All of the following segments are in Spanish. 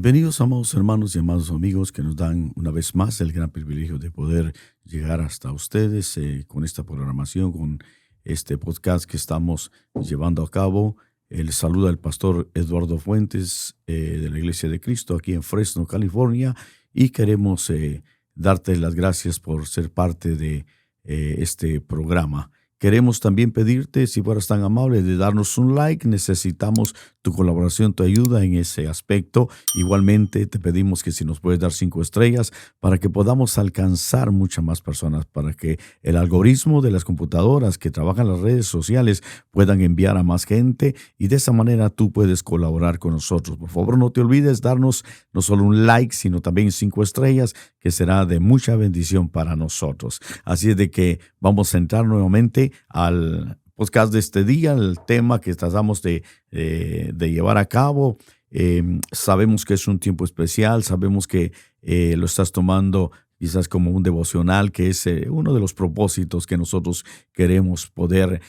Bienvenidos, amados hermanos y amados amigos que nos dan una vez más el gran privilegio de poder llegar hasta ustedes con esta programación, con este podcast que estamos llevando a cabo. Les saluda el pastor Eduardo Fuentes de la Iglesia de Cristo aquí en Fresno, California, y queremos darte las gracias por ser parte de este programa. Queremos también pedirte, si fueras tan amable, de darnos un like. Necesitamos tu colaboración, tu ayuda en ese aspecto. Igualmente, te pedimos que si nos puedes dar 5 estrellas para que podamos alcanzar muchas más personas, para que el algoritmo de las computadoras que trabajan en las redes sociales puedan enviar a más gente y de esa manera tú puedes colaborar con nosotros. Por favor, no te olvides darnos no solo un like, sino también 5 estrellas, que será de mucha bendición para nosotros. Así es de que vamos a entrar nuevamente al podcast de este día, el tema que tratamos de llevar a cabo. Sabemos que es un tiempo especial, sabemos que lo estás tomando quizás como un devocional, que es uno de los propósitos que nosotros queremos poder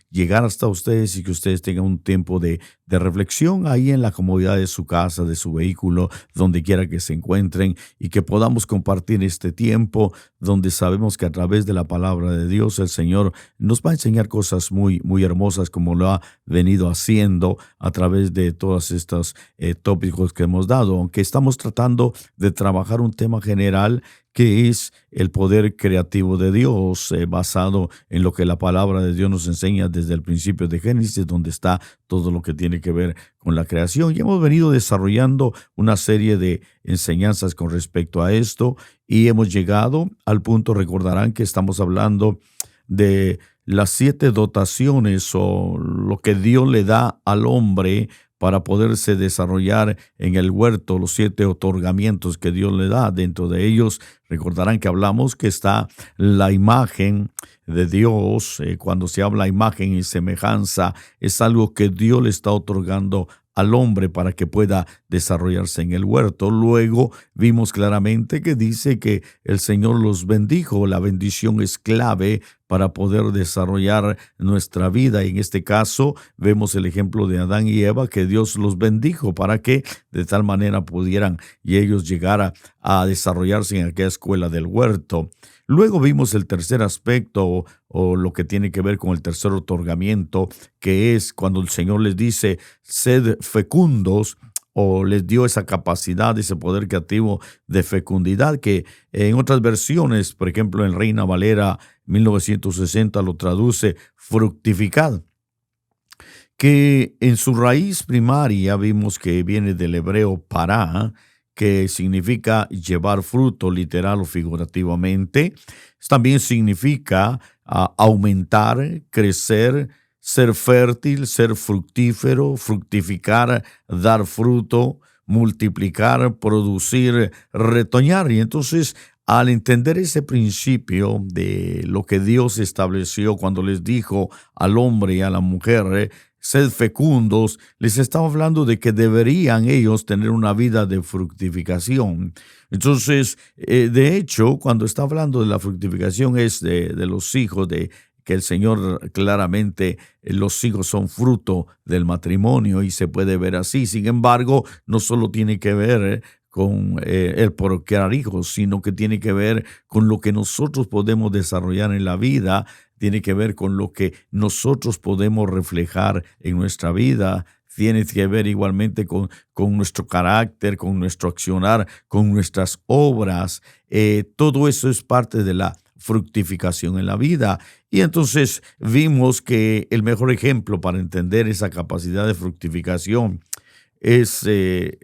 llegar hasta ustedes y que ustedes tengan un tiempo de reflexión ahí en la comodidad de su casa, de su vehículo, donde quiera que se encuentren, y que podamos compartir este tiempo donde sabemos que a través de la palabra de Dios el Señor nos va a enseñar cosas muy, muy hermosas, como lo ha venido haciendo a través de todos estos tópicos que hemos dado, aunque estamos tratando de trabajar un tema general que es el poder creativo de Dios, basado en lo que la palabra de Dios nos enseña desde el principio de Génesis, donde está todo lo que tiene que ver con la creación. Y hemos venido desarrollando una serie de enseñanzas con respecto a esto y hemos llegado al punto, recordarán que estamos hablando de las 7 dotaciones o lo que Dios le da al hombre para poderse desarrollar en el huerto, los 7 otorgamientos que Dios le da. Dentro de ellos, recordarán que hablamos que está la imagen de Dios. Cuando se habla imagen y semejanza, es algo que Dios le está otorgando al hombre para que pueda desarrollarse en el huerto. Luego vimos claramente que dice que el Señor los bendijo. La bendición es clave para poder desarrollar nuestra vida. Y en este caso vemos el ejemplo de Adán y Eva, que Dios los bendijo para que de tal manera pudieran y ellos llegar a desarrollarse en aquella escuela del huerto. Luego vimos el tercer aspecto o lo que tiene que ver con el tercer otorgamiento, que es cuando el Señor les dice, sed fecundos, o les dio esa capacidad, ese poder creativo de fecundidad, que en otras versiones, por ejemplo en Reina Valera 1960 lo traduce fructificad, que en su raíz primaria vimos que viene del hebreo pará, que significa llevar fruto, literal o figurativamente. También significa aumentar, crecer, ser fértil, ser fructífero, fructificar, dar fruto, multiplicar, producir, retoñar. Y entonces, al entender ese principio de lo que Dios estableció cuando les dijo al hombre y a la mujer, sed fecundos, les estaba hablando de que deberían ellos tener una vida de fructificación. Entonces, de hecho, cuando está hablando de la fructificación es de los hijos, de que el Señor claramente, los hijos son fruto del matrimonio y se puede ver así. Sin embargo, no solo tiene que ver con el procrear hijos, sino que tiene que ver con lo que nosotros podemos desarrollar en la vida, tiene que ver con lo que nosotros podemos reflejar en nuestra vida, tiene que ver igualmente con nuestro carácter, con nuestro accionar, con nuestras obras. Todo eso es parte de la fructificación en la vida. Y entonces vimos que el mejor ejemplo para entender esa capacidad de fructificación es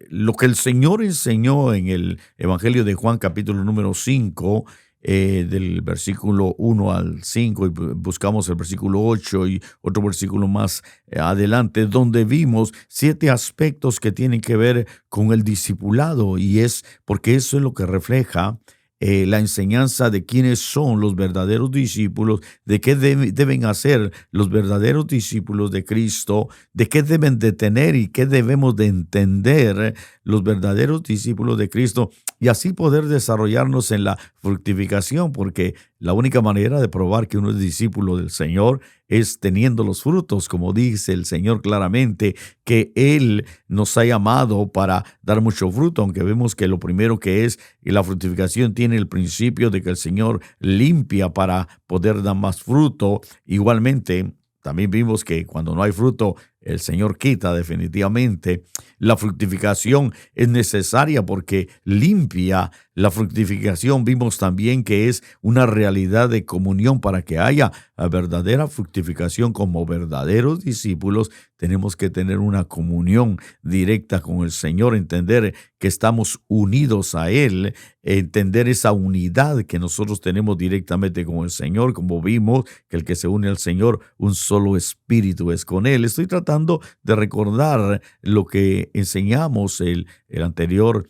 lo que el Señor enseñó en el Evangelio de Juan, capítulo número 5, del versículo 1 al 5, y buscamos el versículo 8 y otro versículo más adelante, donde vimos 7 aspectos que tienen que ver con el discipulado, y es porque eso es lo que refleja la enseñanza de quiénes son los verdaderos discípulos, de qué deben hacer los verdaderos discípulos de Cristo, de qué deben de tener y qué debemos de entender los verdaderos discípulos de Cristo, y así poder desarrollarnos en la fructificación, porque la única manera de probar que uno es discípulo del Señor es teniendo los frutos, como dice el Señor claramente, que Él nos ha llamado para dar mucho fruto, aunque vemos que lo primero que es y la fructificación tiene el principio de que el Señor limpia para poder dar más fruto. Igualmente, también vimos que cuando no hay fruto, el Señor quita definitivamente. La fructificación es necesaria porque limpia. La fructificación vimos también que es una realidad de comunión. Para que haya verdadera fructificación como verdaderos discípulos, tenemos que tener una comunión directa con el Señor, entender que estamos unidos a Él, entender esa unidad que nosotros tenemos directamente con el Señor, como vimos que el que se une al Señor, un solo espíritu es con Él. Estoy tratando de recordar lo que enseñamos el anterior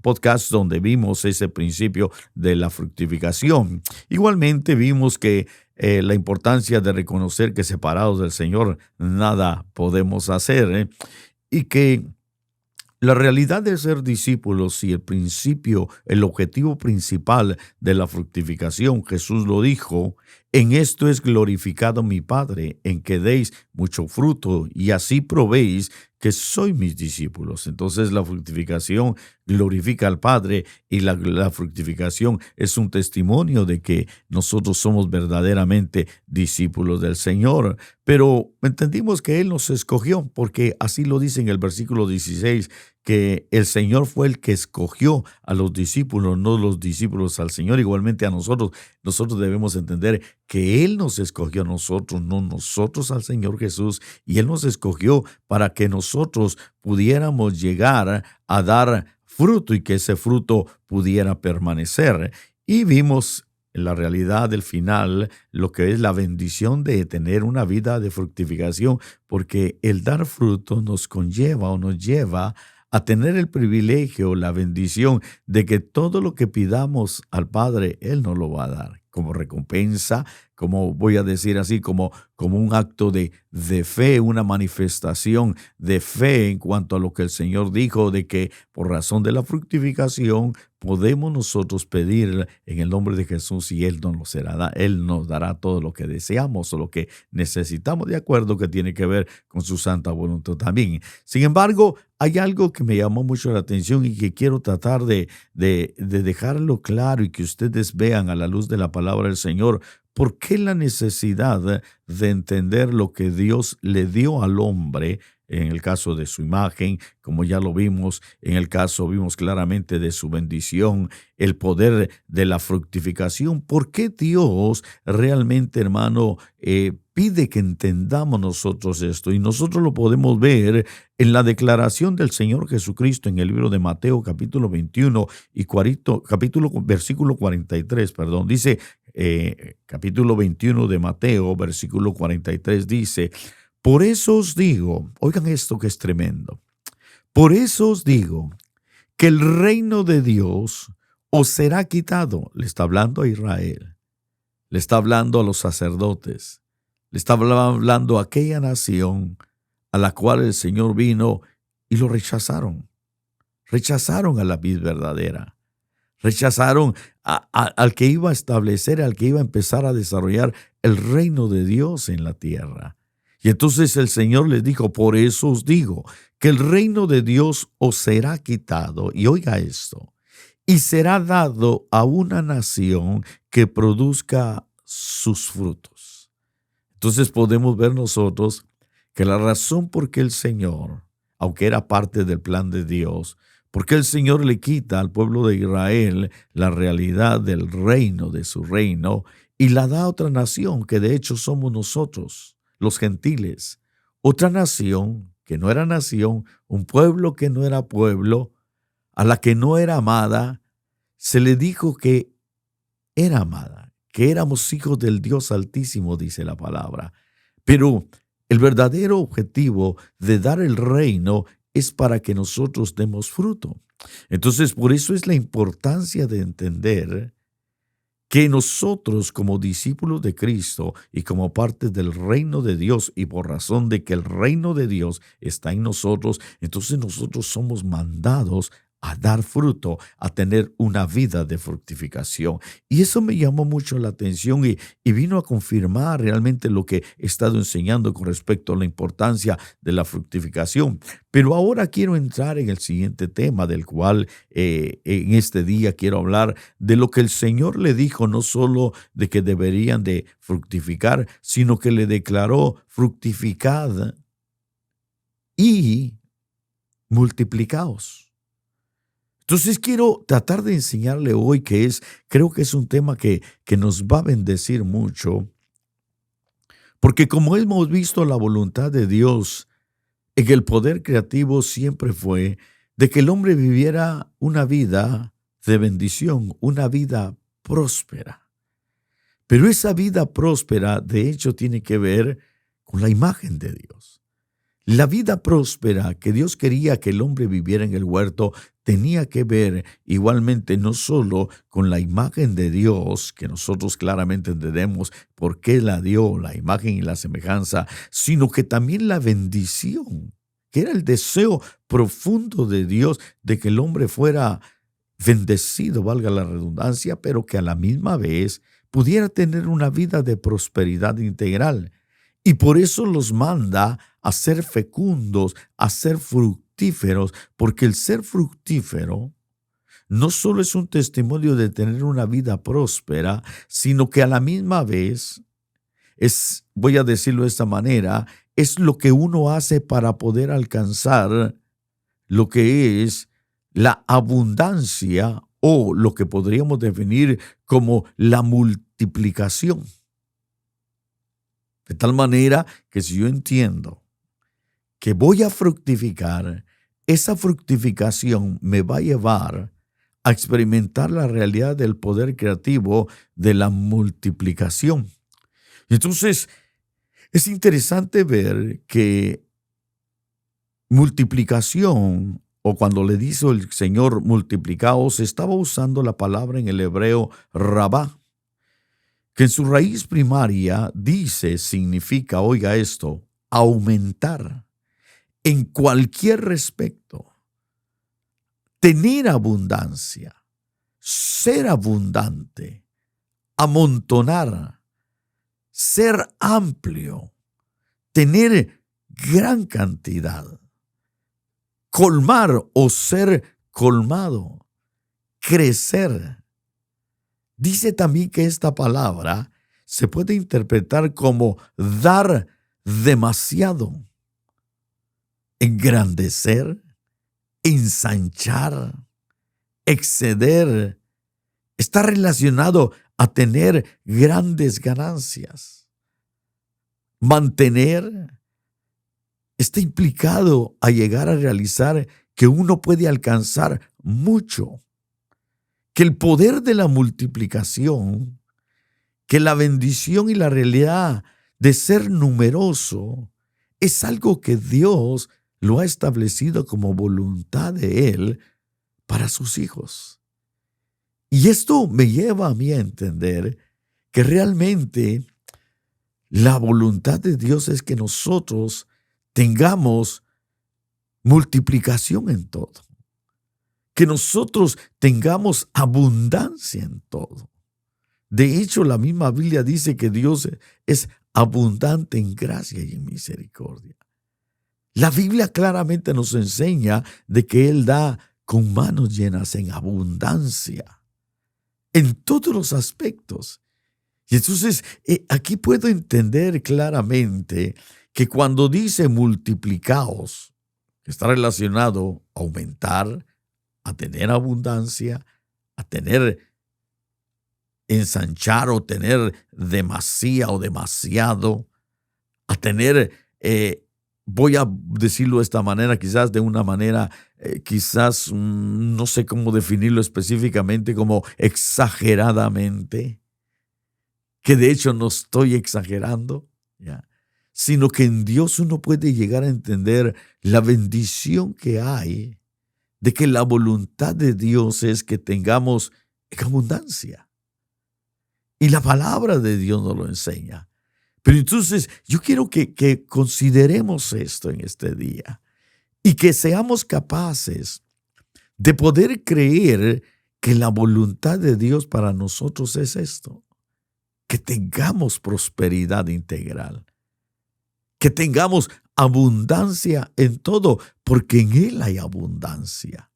podcast, donde vimos ese principio de la fructificación. Igualmente vimos que la importancia de reconocer que separados del Señor nada podemos hacer, y que la realidad de ser discípulos y el principio, el objetivo principal de la fructificación, Jesús lo dijo: en esto es glorificado mi Padre, en que deis mucho fruto y así probéis que sois mis discípulos. Entonces la fructificación glorifica al Padre, y la fructificación es un testimonio de que nosotros somos verdaderamente discípulos del Señor. Pero entendimos que Él nos escogió, porque así lo dice en el versículo 16, que el Señor fue el que escogió a los discípulos, no los discípulos al Señor. Igualmente a nosotros debemos entender que Él nos escogió a nosotros, no nosotros al Señor Jesús, y Él nos escogió para que nosotros pudiéramos llegar a dar fruto y que ese fruto pudiera permanecer. Y vimos la realidad del final, lo que es la bendición de tener una vida de fructificación, porque el dar fruto nos conlleva o nos lleva a tener el privilegio, la bendición de que todo lo que pidamos al Padre, Él nos lo va a dar como recompensa, como voy a decir así, como un acto de fe, una manifestación de fe en cuanto a lo que el Señor dijo, de que por razón de la fructificación podemos nosotros pedir en el nombre de Jesús y Él nos dará todo lo que deseamos o lo que necesitamos, de acuerdo que tiene que ver con su santa voluntad también. Sin embargo, hay algo que me llamó mucho la atención y que quiero tratar de dejarlo claro y que ustedes vean a la luz de la palabra del Señor. ¿Por qué la necesidad de entender lo que Dios le dio al hombre en el caso de su imagen, como ya lo vimos, en el caso vimos claramente de su bendición, el poder de la fructificación? ¿Por qué Dios realmente, hermano, pide que entendamos nosotros esto? Y nosotros lo podemos ver en la declaración del Señor Jesucristo en el libro de Mateo, capítulo 21 y versículo 43, dice, capítulo 21 de Mateo, versículo 43, dice: por eso os digo, oigan esto que es tremendo, por eso os digo que el reino de Dios os será quitado. Le está hablando a Israel, le está hablando a los sacerdotes, le está hablando a aquella nación a la cual el Señor vino y lo rechazaron. Rechazaron a la vid verdadera. Rechazaron al que iba a establecer, al que iba a empezar a desarrollar el reino de Dios en la tierra. Y entonces el Señor les dijo: por eso os digo que el reino de Dios os será quitado. Y oiga esto: y será dado a una nación que produzca sus frutos. Entonces podemos ver nosotros que la razón por qué el Señor, aunque era parte del plan de Dios, porque el Señor le quita al pueblo de Israel la realidad del reino, de su reino, y la da a otra nación, que de hecho somos nosotros, los gentiles, otra nación que no era nación, un pueblo que no era pueblo, a la que no era amada, se le dijo que era amada, que éramos hijos del Dios Altísimo, dice la palabra. Pero el verdadero objetivo de dar el reino es para que nosotros demos fruto. Entonces, por eso es la importancia de entender que nosotros, como discípulos de Cristo y como parte del reino de Dios, y por razón de que el reino de Dios está en nosotros, entonces nosotros somos mandados a dar fruto, a tener una vida de fructificación. Y eso me llamó mucho la atención y vino a confirmar realmente lo que he estado enseñando con respecto a la importancia de la fructificación. Pero ahora quiero entrar en el siguiente tema del cual en este día quiero hablar de lo que el Señor le dijo, no solo de que deberían de fructificar, sino que le declaró: fructificad y multiplicaos. Entonces quiero tratar de enseñarle hoy creo que es un tema que nos va a bendecir mucho, porque como hemos visto, la voluntad de Dios en el poder creativo siempre fue de que el hombre viviera una vida de bendición, una vida próspera. Pero esa vida próspera, de hecho, tiene que ver con la imagen de Dios. La vida próspera que Dios quería que el hombre viviera en el huerto tenía que ver igualmente no solo con la imagen de Dios, que nosotros claramente entendemos por qué la dio, la imagen y la semejanza, sino que también la bendición, que era el deseo profundo de Dios de que el hombre fuera bendecido, valga la redundancia, pero que a la misma vez pudiera tener una vida de prosperidad integral. Y por eso los manda a ser fecundos, a ser fructíferos, porque el ser fructífero no solo es un testimonio de tener una vida próspera, sino que a la misma vez voy a decirlo de esta manera, es lo que uno hace para poder alcanzar lo que es la abundancia o lo que podríamos definir como la multiplicación. De tal manera que si yo entiendo que voy a fructificar, esa fructificación me va a llevar a experimentar la realidad del poder creativo de la multiplicación. Entonces, es interesante ver que multiplicación, o cuando le dijo el Señor multiplicaos, estaba usando la palabra en el hebreo rabá, que en su raíz primaria significa, oiga esto, aumentar en cualquier respecto, tener abundancia, ser abundante, amontonar, ser amplio, tener gran cantidad, colmar o ser colmado, crecer. Dice también que esta palabra se puede interpretar como dar demasiado, engrandecer, ensanchar, exceder. Está relacionado a tener grandes ganancias. Mantener está implicado a llegar a realizar que uno puede alcanzar mucho. Que el poder de la multiplicación, que la bendición y la realidad de ser numeroso es algo que Dios lo ha establecido como voluntad de Él para sus hijos. Y esto me lleva a mí a entender que realmente la voluntad de Dios es que nosotros tengamos multiplicación en todo. Que nosotros tengamos abundancia en todo. De hecho, la misma Biblia dice que Dios es abundante en gracia y en misericordia. La Biblia claramente nos enseña de que Él da con manos llenas en abundancia, en todos los aspectos. Y entonces, aquí puedo entender claramente que cuando dice multiplicaos, que está relacionado a aumentar, a tener abundancia, a tener ensanchar o tener demasía o demasiado, a tener, voy a decirlo de esta manera, quizás de una manera, no sé cómo definirlo específicamente, como exageradamente, que de hecho no estoy exagerando, ¿ya? Sino que en Dios uno puede llegar a entender la bendición que hay de que la voluntad de Dios es que tengamos abundancia. Y la palabra de Dios nos lo enseña. Pero entonces yo quiero que consideremos esto en este día y que seamos capaces de poder creer que la voluntad de Dios para nosotros es esto, que tengamos prosperidad integral, que tengamos abundancia en todo, porque en Él hay abundancia.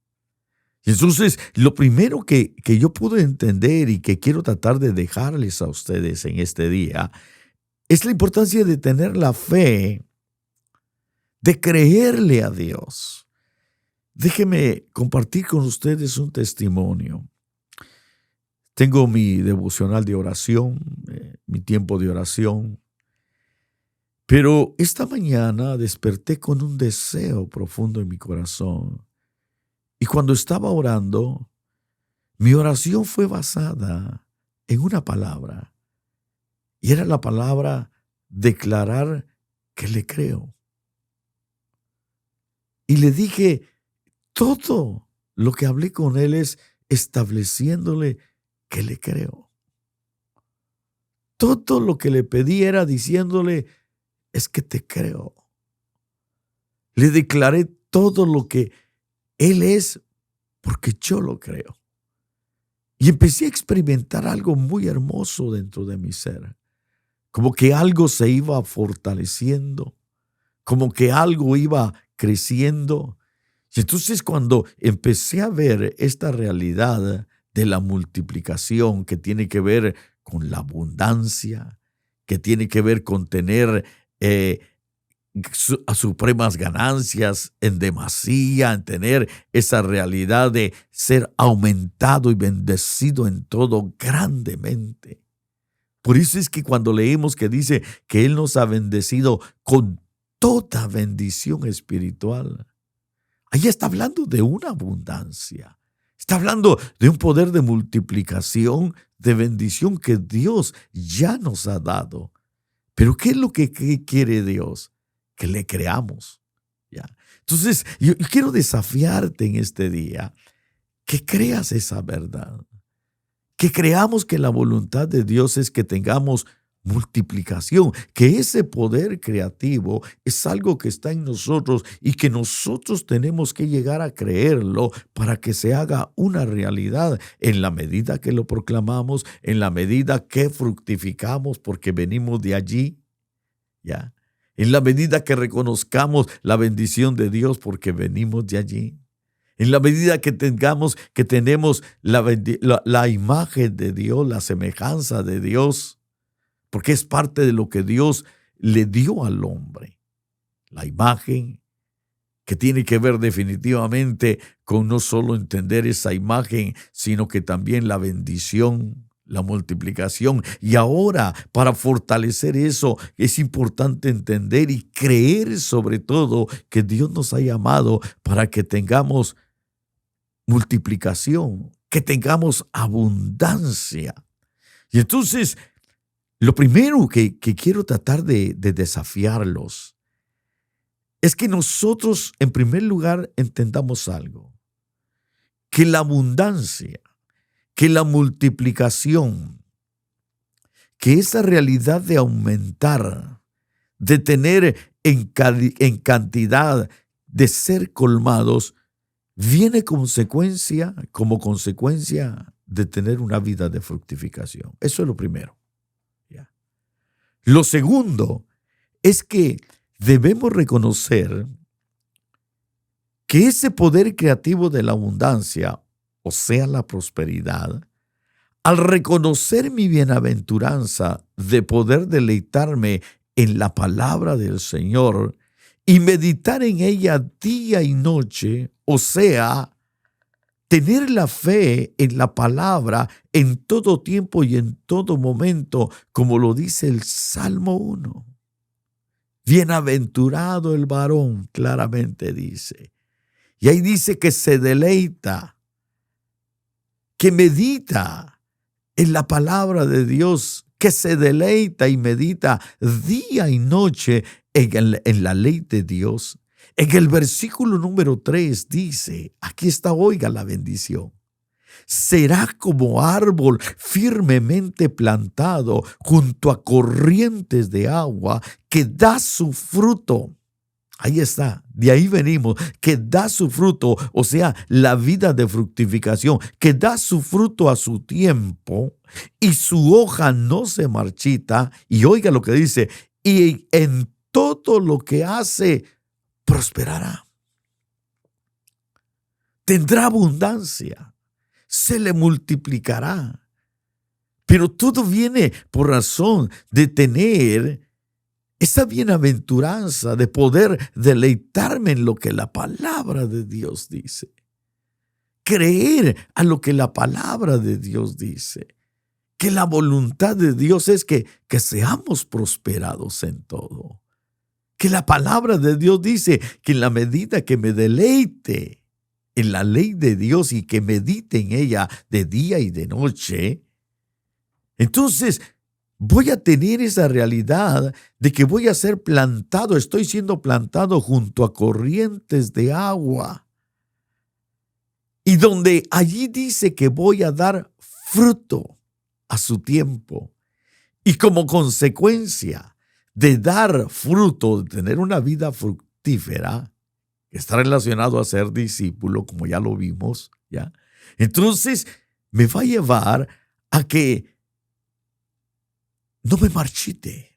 Entonces, lo primero que yo pude entender y que quiero tratar de dejarles a ustedes en este día es la importancia de tener la fe, de creerle a Dios. Déjenme compartir con ustedes un testimonio. Tengo mi devocional de oración, mi tiempo de oración, pero esta mañana desperté con un deseo profundo en mi corazón. Y cuando estaba orando, mi oración fue basada en una palabra. Y era la palabra declarar que le creo. Y le dije, todo lo que hablé con él es estableciéndole que le creo. Todo lo que le pedí era diciéndole, es que te creo. Le declaré todo lo que Él es porque yo lo creo. Y empecé a experimentar algo muy hermoso dentro de mi ser. Como que algo se iba fortaleciendo, como que algo iba creciendo. Y entonces cuando empecé a ver esta realidad de la multiplicación que tiene que ver con la abundancia, que tiene que ver con tener a supremas ganancias en demasía, en tener esa realidad de ser aumentado y bendecido en todo grandemente. Por eso es que cuando leemos que dice que Él nos ha bendecido con toda bendición espiritual, ahí está hablando de una abundancia. Está hablando de un poder de multiplicación, de bendición que Dios ya nos ha dado. Pero ¿qué es lo que quiere Dios? Que le creamos. ¿Ya? Entonces, yo quiero desafiarte en este día que creas esa verdad. Que creamos que la voluntad de Dios es que tengamos multiplicación, que ese poder creativo es algo que está en nosotros y que nosotros tenemos que llegar a creerlo para que se haga una realidad en la medida que lo proclamamos, en la medida que fructificamos porque venimos de allí, ¿ya? En la medida que reconozcamos la bendición de Dios porque venimos de allí. En la medida que tenemos la imagen de Dios, la semejanza de Dios, porque es parte de lo que Dios le dio al hombre. La imagen que tiene que ver definitivamente con no solo entender esa imagen, sino que también la bendición, la multiplicación. Y ahora, para fortalecer eso, es importante entender y creer sobre todo que Dios nos ha llamado para que tengamos multiplicación, que tengamos abundancia. Y entonces, lo primero que quiero tratar de desafiarlos es que nosotros, en primer lugar, entendamos algo. Que la abundancia, que la multiplicación, que esa realidad de aumentar, de tener en cantidad, de ser colmados, viene como consecuencia de tener una vida de fructificación. Eso es lo primero. ¿Ya? Lo segundo es que debemos reconocer que ese poder creativo de la abundancia, o sea, la prosperidad, al reconocer mi bienaventuranza de poder deleitarme en la palabra del Señor y meditar en ella día y noche, o sea, tener la fe en la palabra en todo tiempo y en todo momento, como lo dice el Salmo 1. Bienaventurado el varón, claramente dice. Y ahí dice que se deleita, que medita en la palabra de Dios, que se deleita y medita día y noche en la ley de Dios. En el versículo número 3 dice, aquí está, oiga la bendición. Será como árbol firmemente plantado junto a corrientes de agua que da su fruto. Ahí está, de ahí venimos, que da su fruto, o sea, la vida de fructificación, que da su fruto a su tiempo y su hoja no se marchita. Y oiga lo que dice, y en todo lo que hace, prosperará. Tendrá abundancia, se le multiplicará. Pero todo viene por razón de tener esa bienaventuranza, de poder deleitarme en lo que la palabra de Dios dice. Creer a lo que la palabra de Dios dice. Que la voluntad de Dios es que seamos prosperados en todo. Que la palabra de Dios dice que en la medida que me deleite en la ley de Dios y que medite en ella de día y de noche, entonces voy a tener esa realidad de que voy a ser plantado, estoy siendo plantado junto a corrientes de agua. Y donde allí dice que voy a dar fruto a su tiempo. Y como consecuencia de dar fruto, de tener una vida fructífera, que está relacionado a ser discípulo, como ya lo vimos, ¿ya? Entonces me va a llevar a que no me marchite,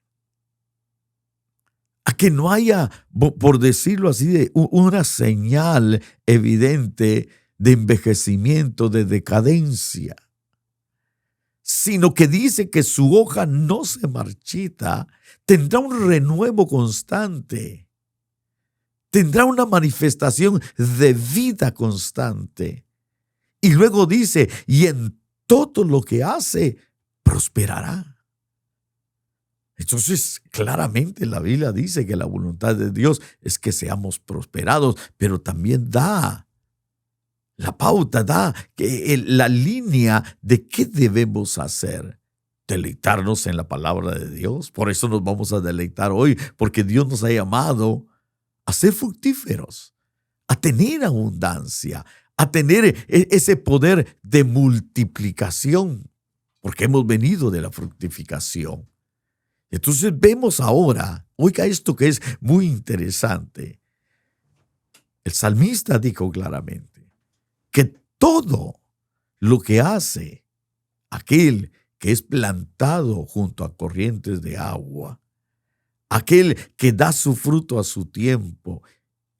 a que no haya, por decirlo así, una señal evidente de envejecimiento, de decadencia, sino que dice que su hoja no se marchita, tendrá un renuevo constante, tendrá una manifestación de vida constante. Y luego dice, y en todo lo que hace, prosperará. Entonces, claramente la Biblia dice que la voluntad de Dios es que seamos prosperados, pero también da la pauta, da la línea de qué debemos hacer. Deleitarnos en la palabra de Dios. Por eso nos vamos a deleitar hoy, porque Dios nos ha llamado a ser fructíferos, a tener abundancia, a tener ese poder de multiplicación, porque hemos venido de la fructificación. Entonces vemos ahora, oiga esto que es muy interesante. El salmista dijo claramente que todo lo que hace aquel que es plantado junto a corrientes de agua, aquel que da su fruto a su tiempo,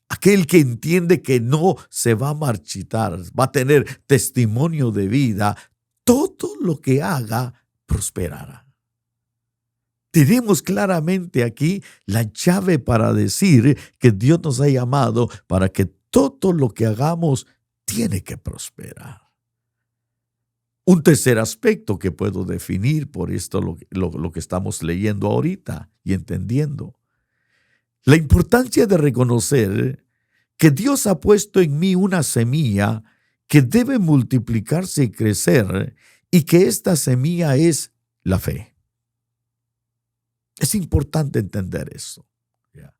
aquel que entiende que no se va a marchitar, va a tener testimonio de vida, todo lo que haga prosperará. Tenemos claramente aquí la llave para decir que Dios nos ha llamado para que todo lo que hagamos tiene que prosperar. Un tercer aspecto que puedo definir por esto lo que estamos leyendo ahorita y entendiendo. La importancia de reconocer que Dios ha puesto en mí una semilla que debe multiplicarse y crecer y que esta semilla es la fe. Es importante entender eso, ¿ya?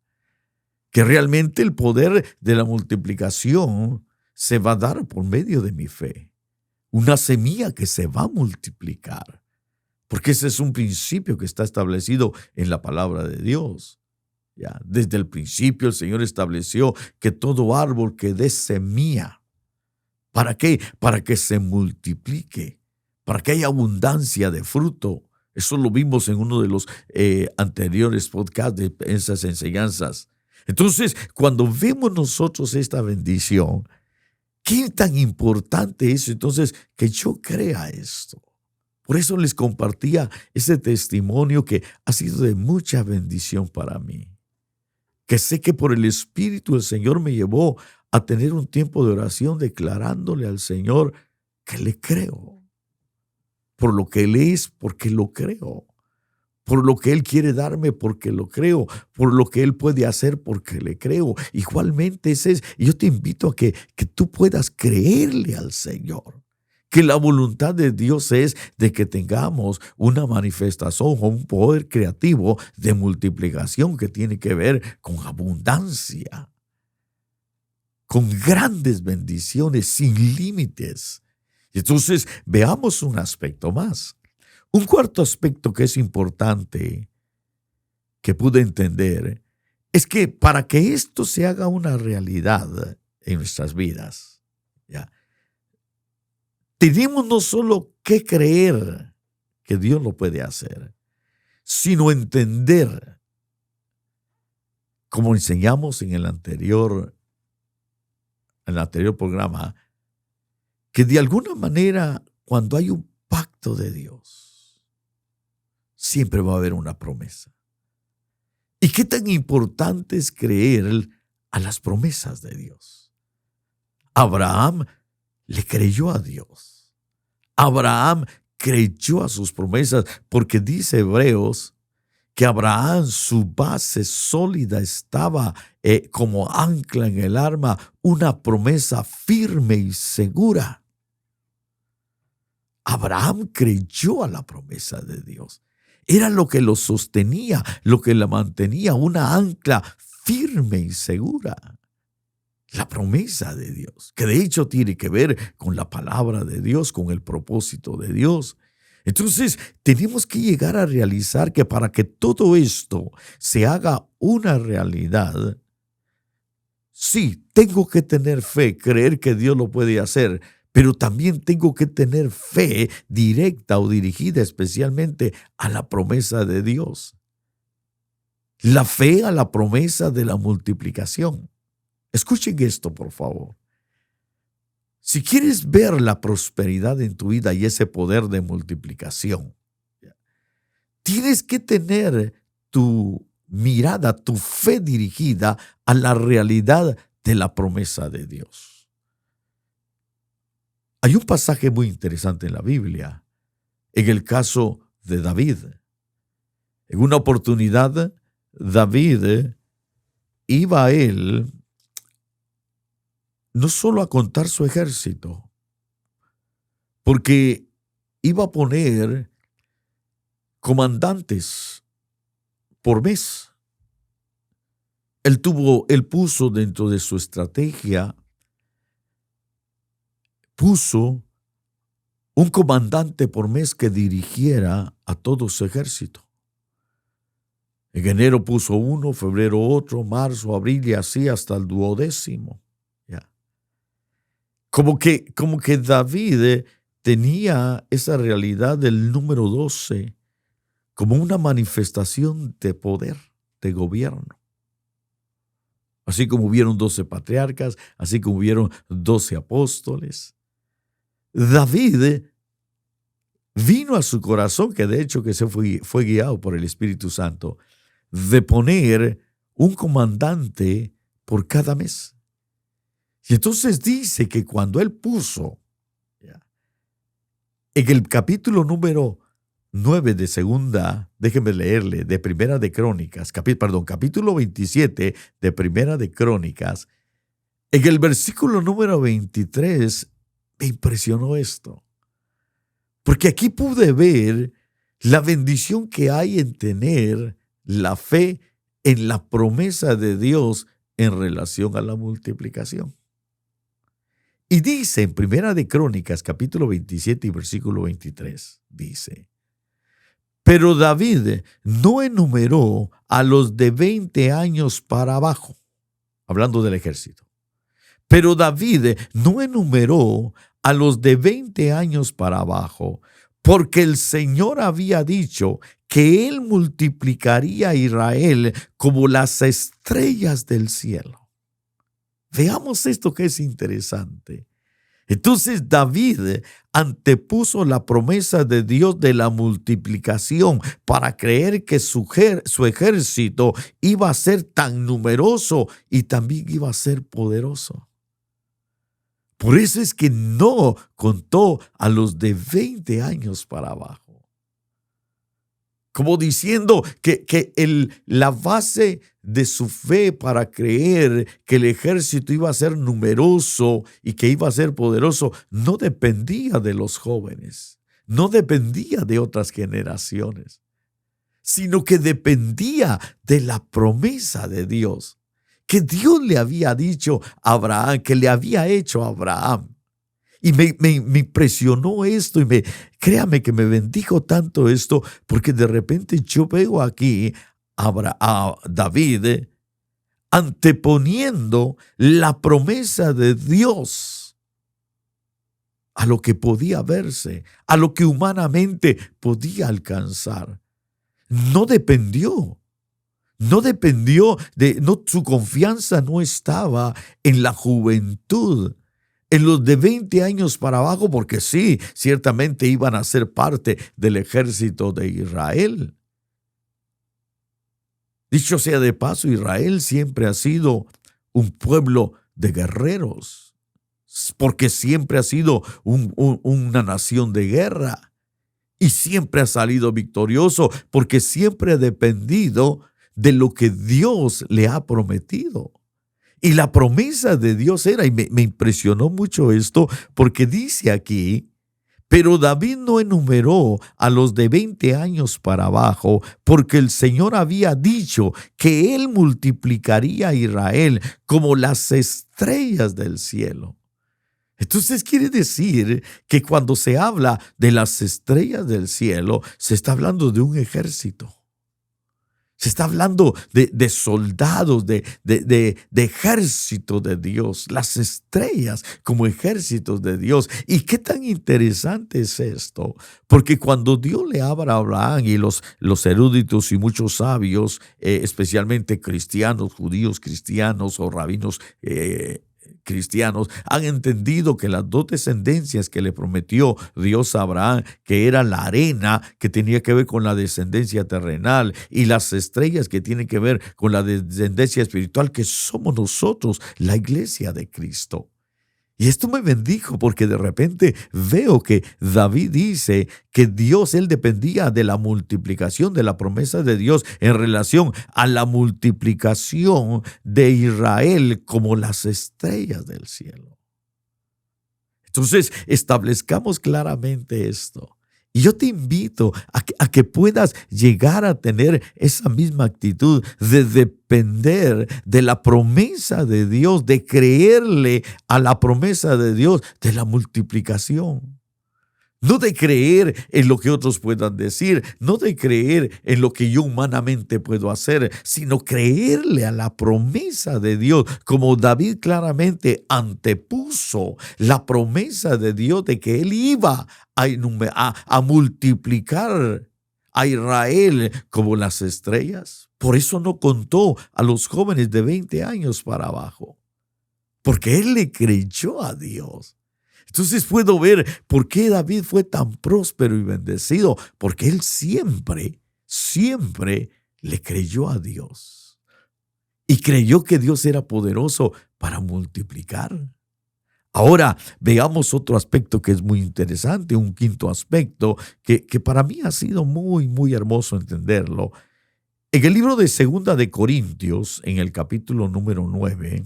Que realmente el poder de la multiplicación se va a dar por medio de mi fe. Una semilla que se va a multiplicar, porque ese es un principio que está establecido en la palabra de Dios. ¿Ya? Desde el principio el Señor estableció que todo árbol que dé semilla, ¿para qué? Para que se multiplique, para que haya abundancia de fruto. Eso lo vimos en uno de los anteriores podcasts de esas enseñanzas. Entonces, cuando vemos nosotros esta bendición, ¿qué tan importante es entonces que yo crea esto? Por eso les compartía ese testimonio que ha sido de mucha bendición para mí. Que sé que por el Espíritu el Señor me llevó a tener un tiempo de oración declarándole al Señor que le creo. Por lo que Él es, porque lo creo. Por lo que Él quiere darme, porque lo creo. Por lo que Él puede hacer, porque le creo. Igualmente, yo te invito a que tú puedas creerle al Señor. Que la voluntad de Dios es de que tengamos una manifestación o un poder creativo de multiplicación que tiene que ver con abundancia, con grandes bendiciones sin límites. Entonces, veamos un aspecto más. Un cuarto aspecto que es importante, que pude entender, es que para que esto se haga una realidad en nuestras vidas, ¿ya? Tenemos no solo que creer que Dios lo puede hacer, sino entender, como enseñamos en el anterior programa, que de alguna manera cuando hay un pacto de Dios, siempre va a haber una promesa. ¿Y qué tan importante es creer a las promesas de Dios? Abraham le creyó a Dios. Abraham creyó a sus promesas, porque dice Hebreos que Abraham, su base sólida estaba como ancla en el arma, una promesa firme y segura. Abraham creyó a la promesa de Dios. Era lo que lo sostenía, lo que la mantenía, una ancla firme y segura. La promesa de Dios, que de hecho tiene que ver con la palabra de Dios, con el propósito de Dios. Entonces, tenemos que llegar a realizar que para que todo esto se haga una realidad, sí, tengo que tener fe, creer que Dios lo puede hacer, pero también tengo que tener fe directa o dirigida especialmente a la promesa de Dios. La fe a la promesa de la multiplicación. Escuchen esto, por favor. Si quieres ver la prosperidad en tu vida y ese poder de multiplicación, tienes que tener tu mirada, tu fe dirigida a la realidad de la promesa de Dios. Hay un pasaje muy interesante en la Biblia, en el caso de David. En una oportunidad, David iba a él no solo a contar su ejército, porque iba a poner comandantes por mes. Él puso dentro de su estrategia, puso un comandante por mes que dirigiera a todo su ejército. En enero puso uno, febrero otro, marzo, abril y así hasta el 12º. ¿Ya? Como que David tenía esa realidad del número 12 como una manifestación de poder, de gobierno. Así como hubieron 12 patriarcas, así como hubieron 12 apóstoles. David vino a su corazón, que de hecho que se fue guiado por el Espíritu Santo, de poner un comandante por cada mes. Y entonces dice que cuando él puso, en el capítulo número 9 de segunda, déjenme leerle, de Primera de Crónicas, capítulo 27 de Primera de Crónicas, en el versículo número 23, me impresionó esto. Porque aquí pude ver la bendición que hay en tener la fe en la promesa de Dios en relación a la multiplicación. Y dice en Primera de Crónicas, capítulo 27 y versículo 23, dice: pero David no enumeró a los de 20 años para abajo, hablando del ejército. Pero David no enumeró a los de 20 años para abajo, porque el Señor había dicho que Él multiplicaría a Israel como las estrellas del cielo. Veamos esto que es interesante. Entonces David antepuso la promesa de Dios de la multiplicación para creer que su ejército iba a ser tan numeroso y también iba a ser poderoso. Por eso es que no contó a los de 20 años para abajo. Como diciendo que la base de su fe para creer que el ejército iba a ser numeroso y que iba a ser poderoso no dependía de los jóvenes, no dependía de otras generaciones, sino que dependía de la promesa de Dios, que Dios le había dicho a Abraham, que le había hecho a Abraham. Y me impresionó esto y créame que me bendijo tanto esto, porque de repente yo veo aquí a David anteponiendo la promesa de Dios a lo que podía verse, a lo que humanamente podía alcanzar. No dependió. Su confianza no estaba en la juventud, en los de 20 años para abajo, porque sí, ciertamente iban a ser parte del ejército de Israel. Dicho sea de paso, Israel siempre ha sido un pueblo de guerreros, porque siempre ha sido una nación de guerra y siempre ha salido victorioso, porque siempre ha dependido de lo que Dios le ha prometido. Y la promesa de Dios era, y me impresionó mucho esto, porque dice aquí, pero David no enumeró a los de 20 años para abajo, porque el Señor había dicho que Él multiplicaría a Israel como las estrellas del cielo. Entonces quiere decir que cuando se habla de las estrellas del cielo, se está hablando de un ejército. Se está hablando de soldados, de ejército de Dios, las estrellas como ejércitos de Dios. ¿Y qué tan interesante es esto? Porque cuando Dios le habla a Abraham y los eruditos y muchos sabios, especialmente cristianos, judíos cristianos o rabinos cristianos, han entendido que las dos descendencias que le prometió Dios a Abraham, que era la arena, que tenía que ver con la descendencia terrenal, y las estrellas, que tienen que ver con la descendencia espiritual, que somos nosotros, la iglesia de Cristo. Y esto me bendijo, porque de repente veo que David dice que él dependía de la multiplicación, de la promesa de Dios en relación a la multiplicación de Israel como las estrellas del cielo. Entonces, establezcamos claramente esto. Y yo te invito a que puedas llegar a tener esa misma actitud de depender de la promesa de Dios, de creerle a la promesa de Dios de la multiplicación. No de creer en lo que otros puedan decir, no de creer en lo que yo humanamente puedo hacer, sino creerle a la promesa de Dios, como David claramente antepuso la promesa de Dios de que él iba a multiplicar a Israel como las estrellas. Por eso no contó a los jóvenes de 20 años para abajo, porque él le creyó a Dios. Entonces puedo ver por qué David fue tan próspero y bendecido, porque él siempre le creyó a Dios y creyó que Dios era poderoso para multiplicar. Ahora veamos otro aspecto que es muy interesante, un quinto aspecto que para mí ha sido muy, muy hermoso entenderlo. En el libro de Segunda de Corintios, en el capítulo número 9,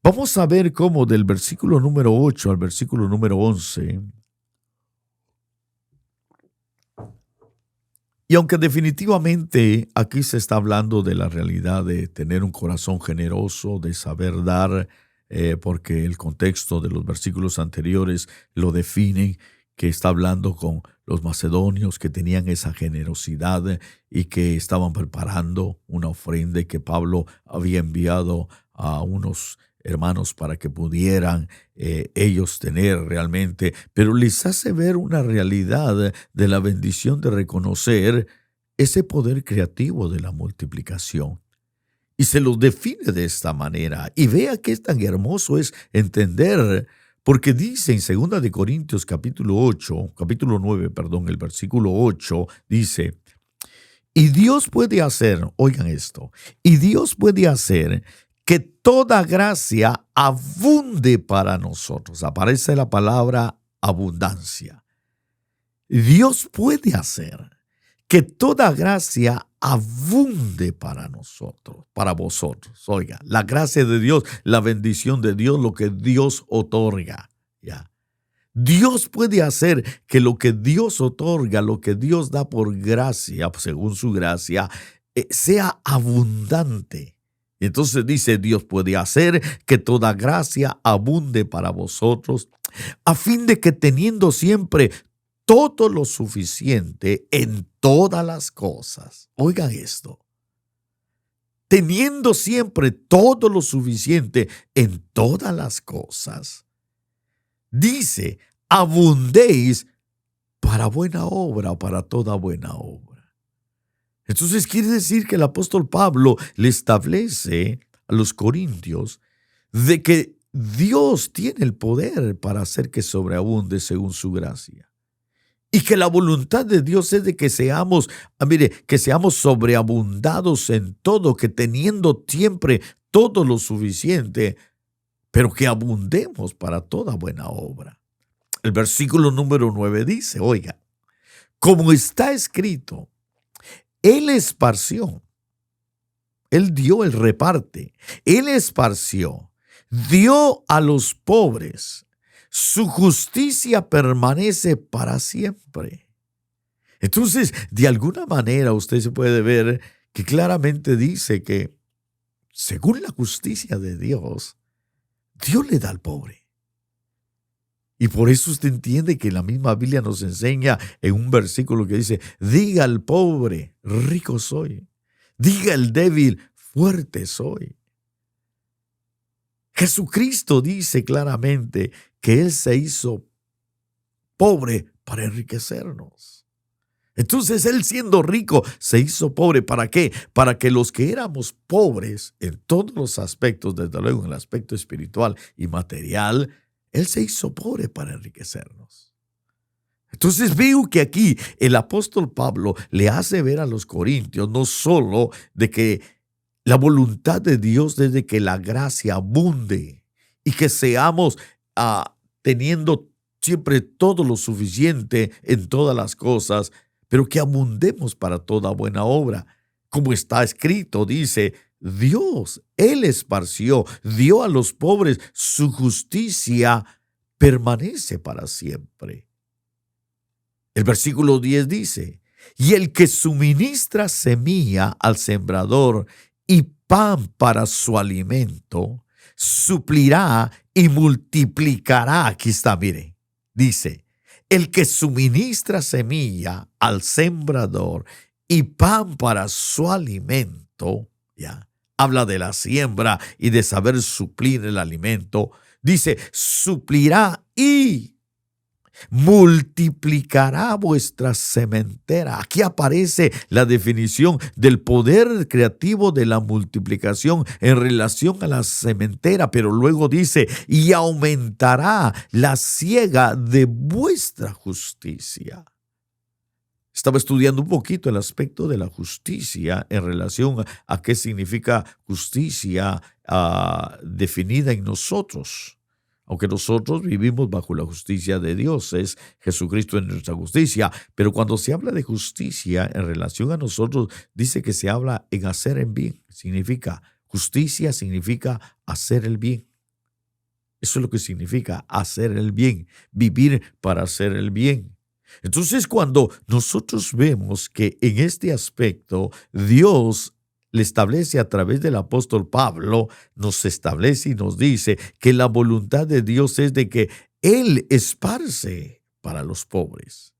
vamos a ver cómo del versículo número 8 al versículo número 11, y aunque definitivamente aquí se está hablando de la realidad de tener un corazón generoso, de saber dar, porque el contexto de los versículos anteriores lo define, que está hablando con los macedonios que tenían esa generosidad y que estaban preparando una ofrenda y que Pablo había enviado a unos hermanos para que pudieran ellos tener realmente, pero les hace ver una realidad de la bendición de reconocer ese poder creativo de la multiplicación. Y se los define de esta manera. Y vea qué tan hermoso es entender, porque dice en 2 de Corintios capítulo 9, el versículo 8, dice, y Dios puede hacer, oigan esto, y Dios puede hacer que toda gracia abunde para nosotros. Aparece la palabra abundancia. Dios puede hacer que toda gracia abunde para nosotros, para vosotros. Oiga, la gracia de Dios, la bendición de Dios, lo que Dios otorga. ¿Ya? Dios puede hacer que lo que Dios otorga, lo que Dios da por gracia, según su gracia, sea abundante. Y entonces dice, Dios puede hacer que toda gracia abunde para vosotros, a fin de que teniendo siempre todo lo suficiente en todas las cosas. Oigan esto. teniendo siempre todo lo suficiente en todas las cosas. Dice, abundéis para buena obra o para toda buena obra. Entonces quiere decir que el apóstol Pablo le establece a los corintios de que Dios tiene el poder para hacer que sobreabunde según su gracia. Y que la voluntad de Dios es de que seamos, que seamos sobreabundados en todo, que teniendo siempre todo lo suficiente, pero que abundemos para toda buena obra. El versículo número 9 dice, oiga, como está escrito, Él esparció, Él dio, Él reparte, Él esparció, dio a los pobres. Su justicia permanece para siempre. Entonces, de alguna manera usted se puede ver que claramente dice que según la justicia de Dios, Dios le da al pobre. Y por eso usted entiende que la misma Biblia nos enseña en un versículo que dice, diga al pobre, rico soy. Diga al débil, fuerte soy. Jesucristo dice claramente que Él se hizo pobre para enriquecernos. Entonces Él siendo rico se hizo pobre. ¿Para qué? Para que los que éramos pobres en todos los aspectos, desde luego en el aspecto espiritual y material, Él se hizo pobre para enriquecernos. Entonces veo que aquí el apóstol Pablo le hace ver a los corintios no solo de que la voluntad de Dios es de que la gracia abunde y que seamos teniendo siempre todo lo suficiente en todas las cosas, pero que abundemos para toda buena obra. Como está escrito, dice, Dios, Él esparció, dio a los pobres, su justicia permanece para siempre. El versículo 10 dice, y el que suministra semilla al sembrador y pan para su alimento, suplirá y multiplicará. Aquí está, mire, dice, el que suministra semilla al sembrador y pan para su alimento, ya, habla de la siembra y de saber suplir el alimento, dice, suplirá y multiplicará vuestra sementera. Aquí aparece la definición del poder creativo de la multiplicación en relación a la sementera, pero luego dice, y aumentará la siega de vuestra justicia. Estaba estudiando un poquito el aspecto de la justicia en relación a qué significa justicia definida en nosotros. Aunque nosotros vivimos bajo la justicia de Dios, es Jesucristo en nuestra justicia. Pero cuando se habla de justicia en relación a nosotros, dice que se habla en hacer el bien. Justicia significa hacer el bien. Eso es lo que significa hacer el bien, vivir para hacer el bien. Entonces, cuando nosotros vemos que en este aspecto Dios le establece a través del apóstol Pablo, nos establece y nos dice que la voluntad de Dios es de que Él esparce para los pobres,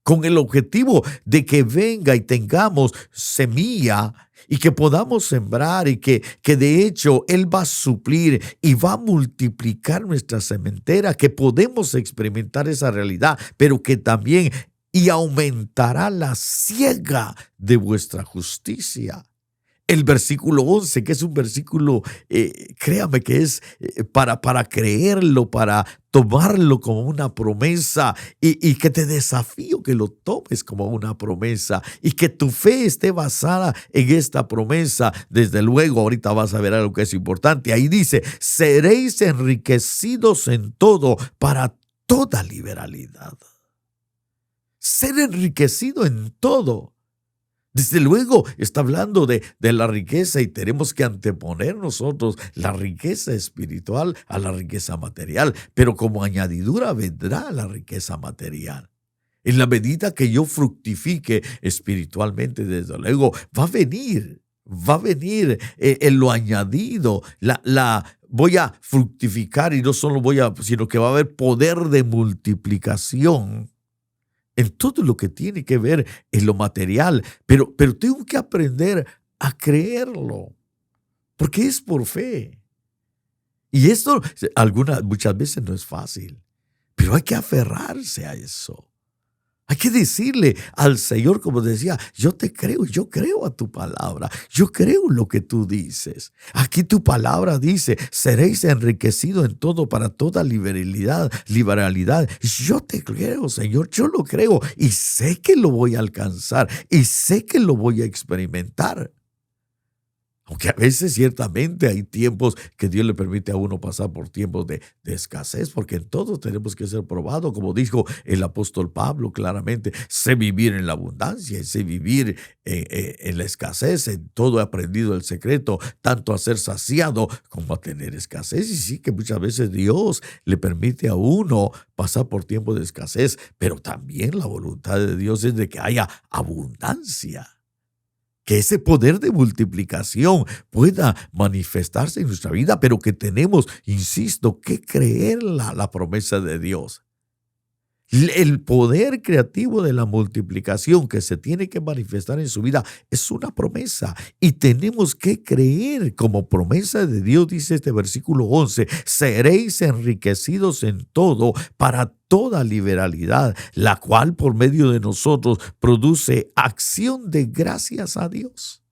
con el objetivo de que venga y tengamos semilla y que podamos sembrar y que de hecho Él va a suplir y va a multiplicar nuestra sementera, que podemos experimentar esa realidad, pero que también y aumentará la siega de vuestra justicia. El versículo 11, que es un versículo, créame que es para creerlo, para tomarlo como una promesa y que te desafío que lo tomes como una promesa y que tu fe esté basada en esta promesa. Desde luego, ahorita vas a ver algo que es importante. Ahí dice, seréis enriquecidos en todo para toda liberalidad. Ser enriquecido en todo. Desde luego está hablando de la riqueza y tenemos que anteponer nosotros la riqueza espiritual a la riqueza material, pero como añadidura vendrá la riqueza material. En la medida que yo fructifique espiritualmente, desde luego, va a venir en lo añadido, voy a fructificar y no solo sino que va a haber poder de multiplicación en todo lo que tiene que ver en lo material, pero tengo que aprender a creerlo. porque es por fe. Y esto muchas veces no es fácil, pero hay que aferrarse a eso. Hay que decirle al Señor, como decía, yo te creo, yo creo a tu palabra, yo creo en lo que tú dices. Aquí tu palabra dice, seréis enriquecidos en todo para toda liberalidad. Yo te creo, Señor, yo lo creo y sé que lo voy a alcanzar y sé que lo voy a experimentar. Aunque a veces ciertamente hay tiempos que Dios le permite a uno pasar por tiempos de escasez, porque en todo tenemos que ser probados, como dijo el apóstol Pablo claramente, sé vivir en la abundancia y sé vivir en la escasez, en todo he aprendido el secreto, tanto a ser saciado como a tener escasez. Y sí que muchas veces Dios le permite a uno pasar por tiempos de escasez, pero también la voluntad de Dios es de que haya abundancia. Que ese poder de multiplicación pueda manifestarse en nuestra vida, pero que tenemos, insisto, que creer la promesa de Dios. El poder creativo de la multiplicación que se tiene que manifestar en su vida es una promesa y tenemos que creer como promesa de Dios, dice este versículo 11, seréis enriquecidos en todo para toda liberalidad, la cual por medio de nosotros produce acción de gracias a Dios.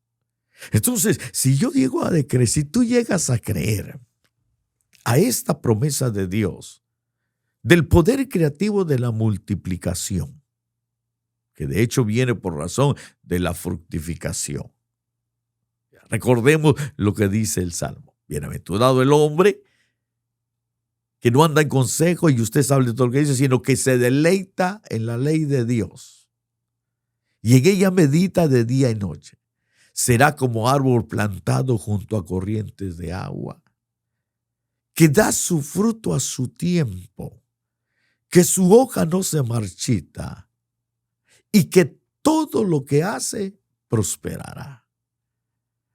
Entonces, si yo llego a creer, si tú llegas a creer a esta promesa de Dios, del poder creativo de la multiplicación, que de hecho viene por razón de la fructificación. Recordemos lo que dice el Salmo. Bienaventurado el hombre que no anda en consejo, y usted sabe todo lo que dice, sino que se deleita en la ley de Dios. Y en ella medita de día y noche. Será como árbol plantado junto a corrientes de agua, que da su fruto a su tiempo, que su hoja no se marchita y que todo lo que hace prosperará.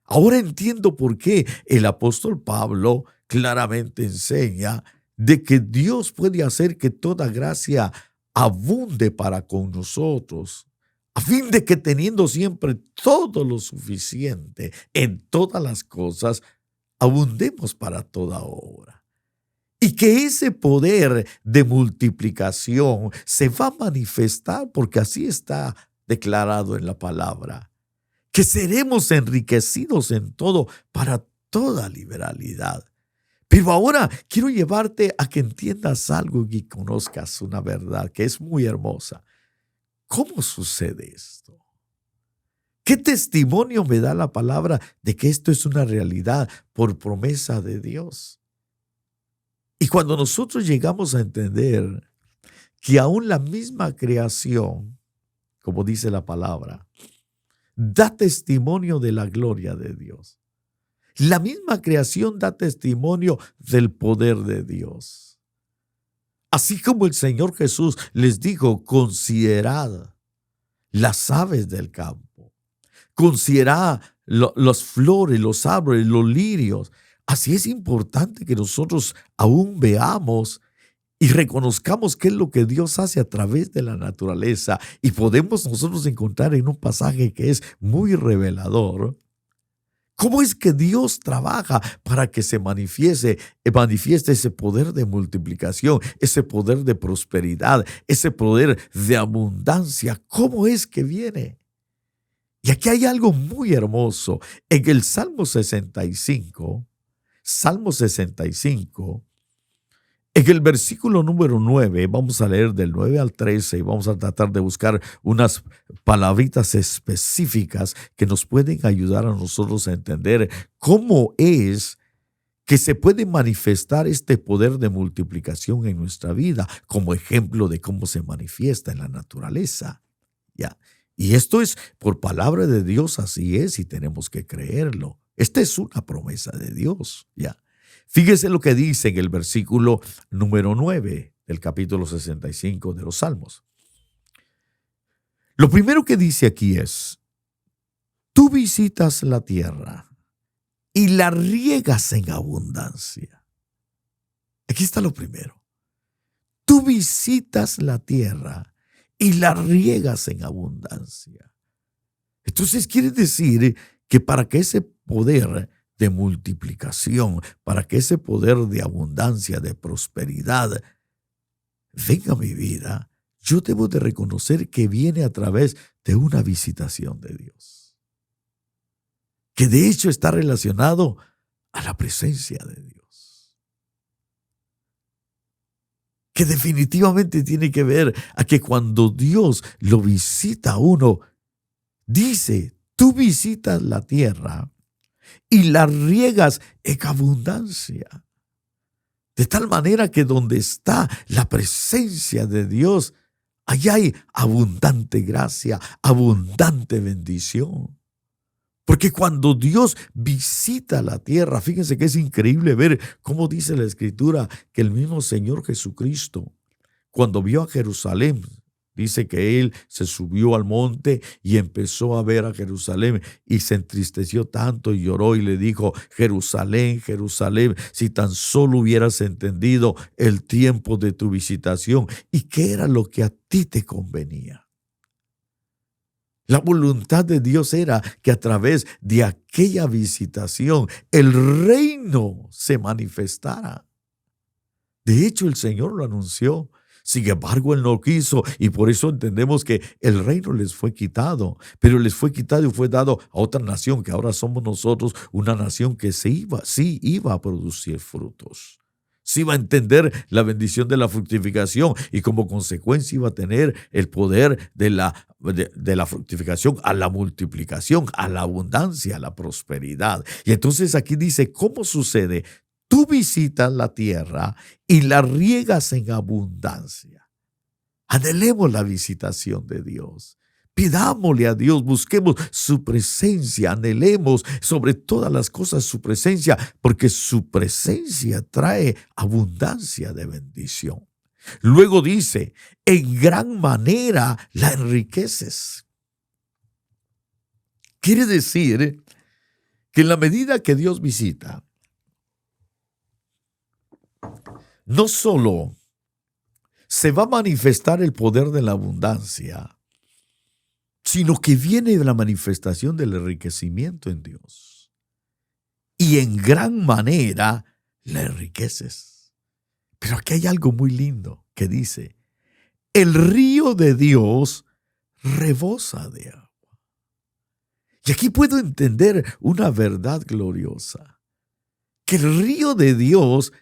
Ahora entiendo por qué el apóstol Pablo claramente enseña de que Dios puede hacer que toda gracia abunde para con nosotros, a fin de que teniendo siempre todo lo suficiente en todas las cosas, abundemos para toda obra. Y que ese poder de multiplicación se va a manifestar porque así está declarado en la palabra. Que seremos enriquecidos en todo para toda liberalidad. Pero ahora quiero llevarte a que entiendas algo y conozcas una verdad que es muy hermosa. ¿Cómo sucede esto? ¿Qué testimonio me da la palabra de que esto es una realidad por promesa de Dios? Y cuando nosotros llegamos a entender que aún la misma creación, como dice la palabra, da testimonio de la gloria de Dios. La misma creación da testimonio del poder de Dios. Así como el Señor Jesús les dijo, considerad las aves del campo, considerad las flores, los árboles, los lirios. Así es importante que nosotros aún veamos y reconozcamos qué es lo que Dios hace a través de la naturaleza. Y podemos nosotros encontrar en un pasaje que es muy revelador cómo es que Dios trabaja para que se manifieste ese poder de multiplicación, ese poder de prosperidad, ese poder de abundancia. ¿Cómo es que viene? Y aquí hay algo muy hermoso. En el Salmo 65, en el versículo número 9, vamos a leer del 9 al 13 y vamos a tratar de buscar unas palabritas específicas que nos pueden ayudar a nosotros a entender cómo es que se puede manifestar este poder de multiplicación en nuestra vida, como ejemplo de cómo se manifiesta en la naturaleza. ¿Ya? Y esto es por palabra de Dios, así es, y tenemos que creerlo. Esta es una promesa de Dios, ¿ya? Fíjese lo que dice en el versículo número 9 del capítulo 65 de los Salmos. Lo primero que dice aquí es, tú visitas la tierra y la riegas en abundancia. Aquí está lo primero. Tú visitas la tierra y la riegas en abundancia. Entonces quiere decir que para que ese poder de multiplicación, para que ese poder de abundancia, de prosperidad, venga a mi vida, yo debo de reconocer que viene a través de una visitación de Dios, que de hecho está relacionado a la presencia de Dios, que definitivamente tiene que ver a que cuando Dios lo visita a uno, dice, tú visitas la tierra y la riegas en abundancia. De tal manera que donde está la presencia de Dios, allá hay abundante gracia, abundante bendición. Porque cuando Dios visita la tierra, fíjense que es increíble ver cómo dice la Escritura que el mismo Señor Jesucristo, cuando vio a Jerusalén, dice que Él se subió al monte y empezó a ver a Jerusalén y se entristeció tanto y lloró y le dijo, Jerusalén, Jerusalén, si tan solo hubieras entendido el tiempo de tu visitación y qué era lo que a ti te convenía. La voluntad de Dios era que a través de aquella visitación el reino se manifestara. De hecho, el Señor lo anunció. Sin embargo, Él no quiso y por eso entendemos que el reino les fue quitado, pero les fue quitado y fue dado a otra nación, que ahora somos nosotros una nación que sí iba a producir frutos. Sí iba a entender la bendición de la fructificación y como consecuencia iba a tener el poder de la fructificación a la multiplicación, a la abundancia, a la prosperidad. Y entonces aquí dice, ¿cómo sucede? Tú visitas la tierra y la riegas en abundancia. Anhelemos la visitación de Dios. Pidámosle a Dios, busquemos su presencia, anhelemos sobre todas las cosas su presencia, porque su presencia trae abundancia de bendición. Luego dice, en gran manera la enriqueces. Quiere decir que en la medida que Dios visita, no solo se va a manifestar el poder de la abundancia, sino que viene de la manifestación del enriquecimiento en Dios. Y en gran manera la enriqueces. Pero aquí hay algo muy lindo que dice, el río de Dios rebosa de agua. Y aquí puedo entender una verdad gloriosa, que el río de Dios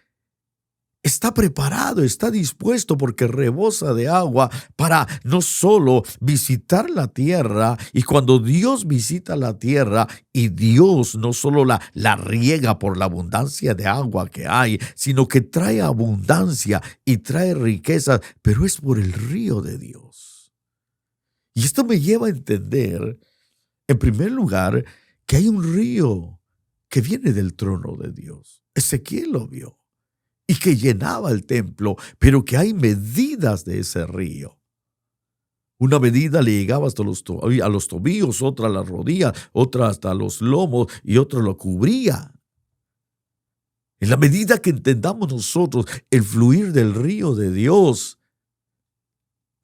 está preparado, está dispuesto porque rebosa de agua para no solo visitar la tierra, y cuando Dios visita la tierra y Dios no solo la riega por la abundancia de agua que hay, sino que trae abundancia y trae riquezas, pero es por el río de Dios. Y esto me lleva a entender, en primer lugar, que hay un río que viene del trono de Dios. Ezequiel lo vio. Y que llenaba el templo, pero que hay medidas de ese río. Una medida le llegaba hasta a los tobillos, otra a las rodillas, otra hasta los lomos y otra lo cubría. En la medida que entendamos nosotros el fluir del río de Dios,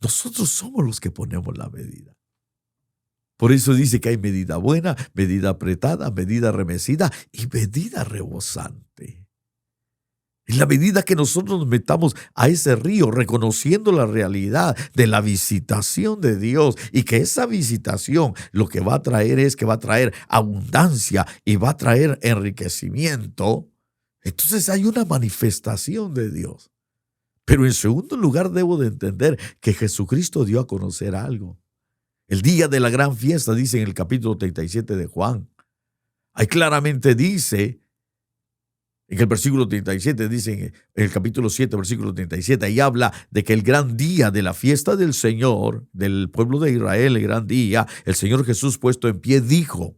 nosotros somos los que ponemos la medida. Por eso dice que hay medida buena, medida apretada, medida remecida y medida rebosante. En la medida que nosotros nos metamos a ese río, reconociendo la realidad de la visitación de Dios, y que esa visitación lo que va a traer es que va a traer abundancia y va a traer enriquecimiento, entonces hay una manifestación de Dios. Pero en segundo lugar debo de entender que Jesucristo dio a conocer algo. El día de la gran fiesta, dice en el capítulo 37 de Juan, ahí claramente dice, en el versículo 37, dice en el capítulo 7, versículo 37, ahí habla de que el gran día de la fiesta del Señor, del pueblo de Israel, el gran día, el Señor Jesús puesto en pie dijo,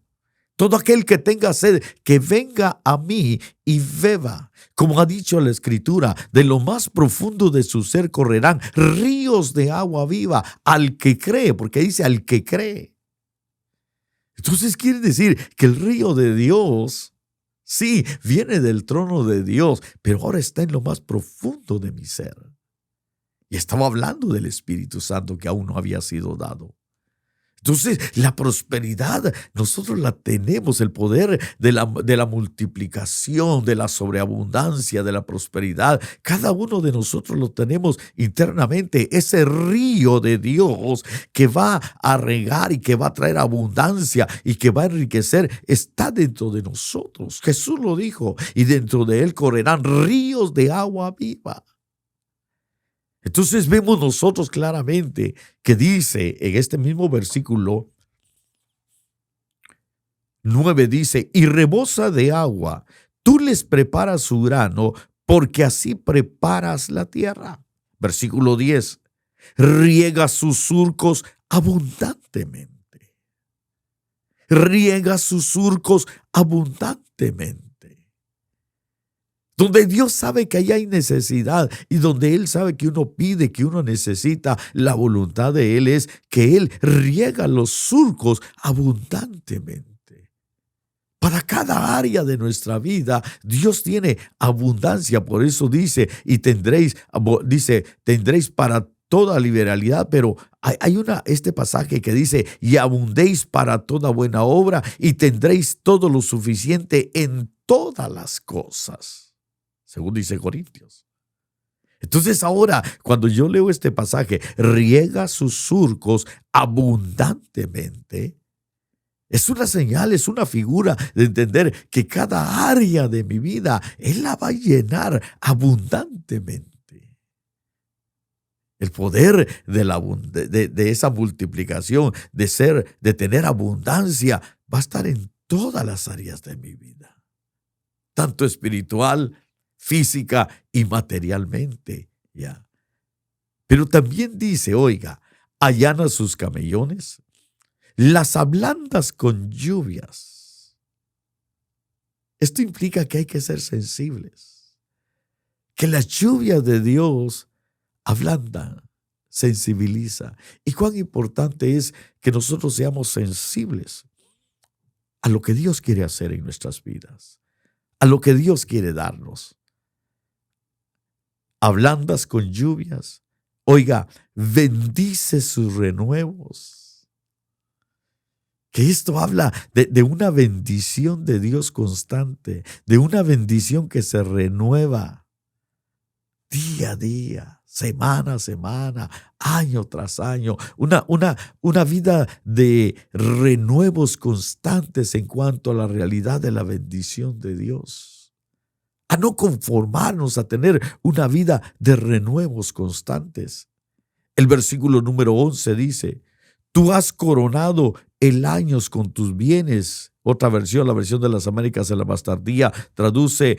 todo aquel que tenga sed, que venga a mí y beba. Como ha dicho la Escritura, de lo más profundo de su ser correrán ríos de agua viva al que cree, porque dice al que cree. Entonces quiere decir que el río de Dios, sí, viene del trono de Dios, pero ahora está en lo más profundo de mi ser. Y estaba hablando del Espíritu Santo que aún no había sido dado. Entonces, la prosperidad nosotros la tenemos, el poder de la multiplicación, de la sobreabundancia, de la prosperidad. Cada uno de nosotros lo tenemos internamente, ese río de Dios que va a regar y que va a traer abundancia y que va a enriquecer, está dentro de nosotros. Jesús lo dijo, y dentro de él correrán ríos de agua viva. Entonces vemos nosotros claramente que dice en este mismo versículo 9, dice, y rebosa de agua, tú les preparas su grano, porque así preparas la tierra. Versículo 10, riega sus surcos abundantemente. Riega sus surcos abundantemente. Donde Dios sabe que ahí hay necesidad y donde Él sabe que uno pide, que uno necesita, la voluntad de Él es que Él riega los surcos abundantemente. Para cada área de nuestra vida, Dios tiene abundancia. Por eso dice, tendréis para toda liberalidad, pero hay este pasaje que dice, y abundéis para toda buena obra y tendréis todo lo suficiente en todas las cosas. Según dice Corintios. Entonces ahora, cuando yo leo este pasaje, riega sus surcos abundantemente, es una señal, es una figura de entender que cada área de mi vida, Él la va a llenar abundantemente. El poder de esa multiplicación, de tener abundancia, va a estar en todas las áreas de mi vida. Tanto espiritual, física y materialmente, ya. Pero también dice, oiga, allana sus camellones, las ablandas con lluvias. Esto implica que hay que ser sensibles, que las lluvias de Dios ablandan, sensibiliza. Y cuán importante es que nosotros seamos sensibles a lo que Dios quiere hacer en nuestras vidas, a lo que Dios quiere darnos. Ablandas con lluvias. Oiga, bendice sus renuevos. Que esto habla de una bendición de Dios constante, de una bendición que se renueva día a día, semana a semana, año tras año. Una vida de renuevos constantes en cuanto a la realidad de la bendición de Dios. A no conformarnos, a tener una vida de renuevos constantes. El versículo número 11 dice, tú has coronado el año con tus bienes. Otra versión, la versión de las Américas en la más tardía, traduce,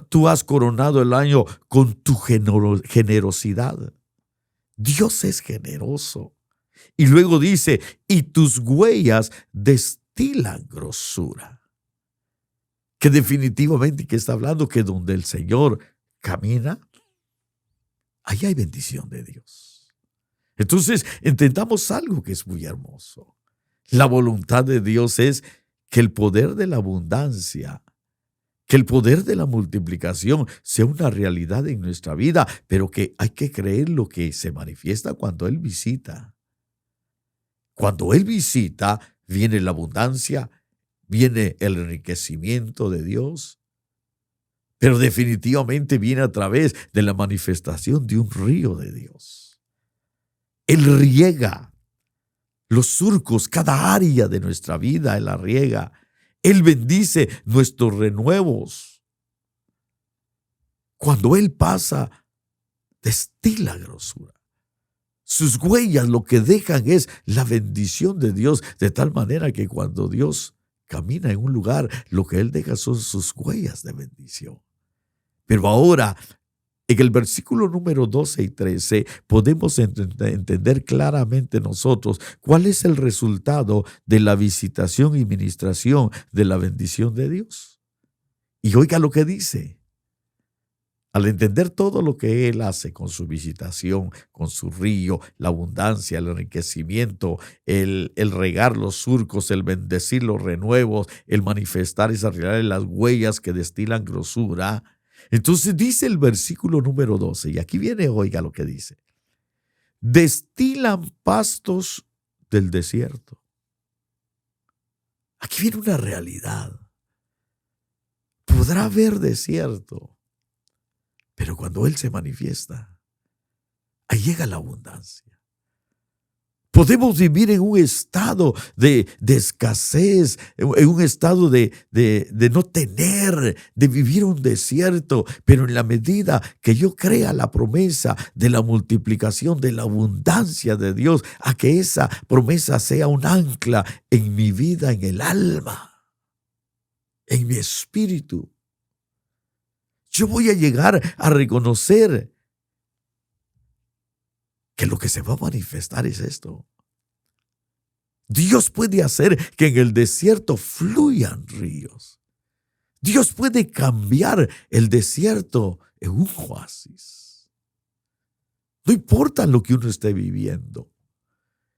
tú has coronado el año con tu generosidad. Dios es generoso. Y luego dice, y tus huellas destilan grosura. Que definitivamente, que está hablando que donde el Señor camina, ahí hay bendición de Dios. Entonces, entendamos algo que es muy hermoso. La voluntad de Dios es que el poder de la abundancia, que el poder de la multiplicación sea una realidad en nuestra vida, pero que hay que creer lo que se manifiesta cuando Él visita. Cuando Él visita, viene la abundancia, viene el enriquecimiento de Dios, pero definitivamente viene a través de la manifestación de un río de Dios. Él riega los surcos, cada área de nuestra vida, Él la riega. Él bendice nuestros renuevos. Cuando Él pasa, destila grosura. Sus huellas lo que dejan es la bendición de Dios, de tal manera que cuando Dios camina en un lugar, lo que Él deja son sus huellas de bendición. Pero ahora, en el versículo número 12 y 13, podemos entender claramente nosotros cuál es el resultado de la visitación y ministración de la bendición de Dios. Y oiga lo que dice. Al entender todo lo que Él hace con su visitación, con su río, la abundancia, el enriquecimiento, el regar los surcos, el bendecir los renuevos, el manifestar esa realidad de las huellas que destilan grosura. Entonces dice el versículo número 12, y aquí viene, oiga lo que dice. Destilan pastos del desierto. Aquí viene una realidad. Podrá haber desierto, pero cuando Él se manifiesta, ahí llega la abundancia. Podemos vivir en un estado de escasez, en un estado de no tener, de vivir un desierto, pero en la medida que yo crea la promesa de la multiplicación, de la abundancia de Dios, a que esa promesa sea un ancla en mi vida, en el alma, en mi espíritu, yo voy a llegar a reconocer que lo que se va a manifestar es esto. Dios puede hacer que en el desierto fluyan ríos. Dios puede cambiar el desierto en un oasis. No importa lo que uno esté viviendo.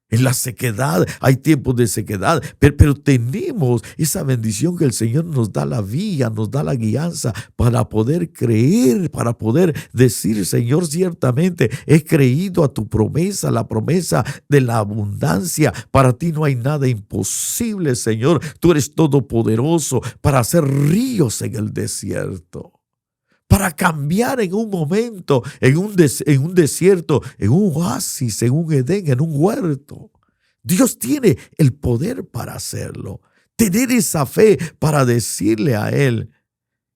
En la sequedad, hay tiempos de sequedad, pero tenemos esa bendición que el Señor nos da la vía, nos da la guianza para poder creer, para poder decir, Señor, ciertamente he creído a tu promesa, la promesa de la abundancia. Para ti no hay nada imposible, Señor. Tú eres todopoderoso para hacer ríos en el desierto. Para cambiar en un momento, en un desierto, en un oasis, en un Edén, en un huerto. Dios tiene el poder para hacerlo. Tener esa fe para decirle a Él.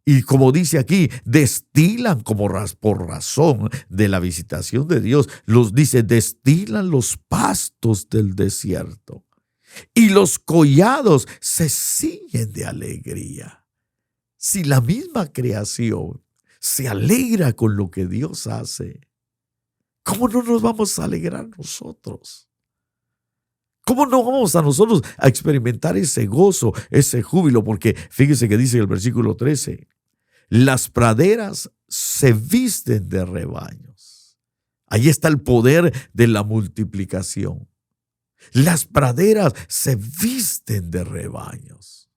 Y como dice aquí, destilan por razón de la visitación de Dios. Destilan los pastos del desierto. Y los collados se ciñen de alegría. Si la misma creación se alegra con lo que Dios hace, ¿cómo no nos vamos a alegrar nosotros? ¿Cómo no vamos a nosotros a experimentar ese gozo, ese júbilo? Porque fíjese que dice en el versículo 13, las praderas se visten de rebaños. Ahí está el poder de la multiplicación. Las praderas se visten de rebaños.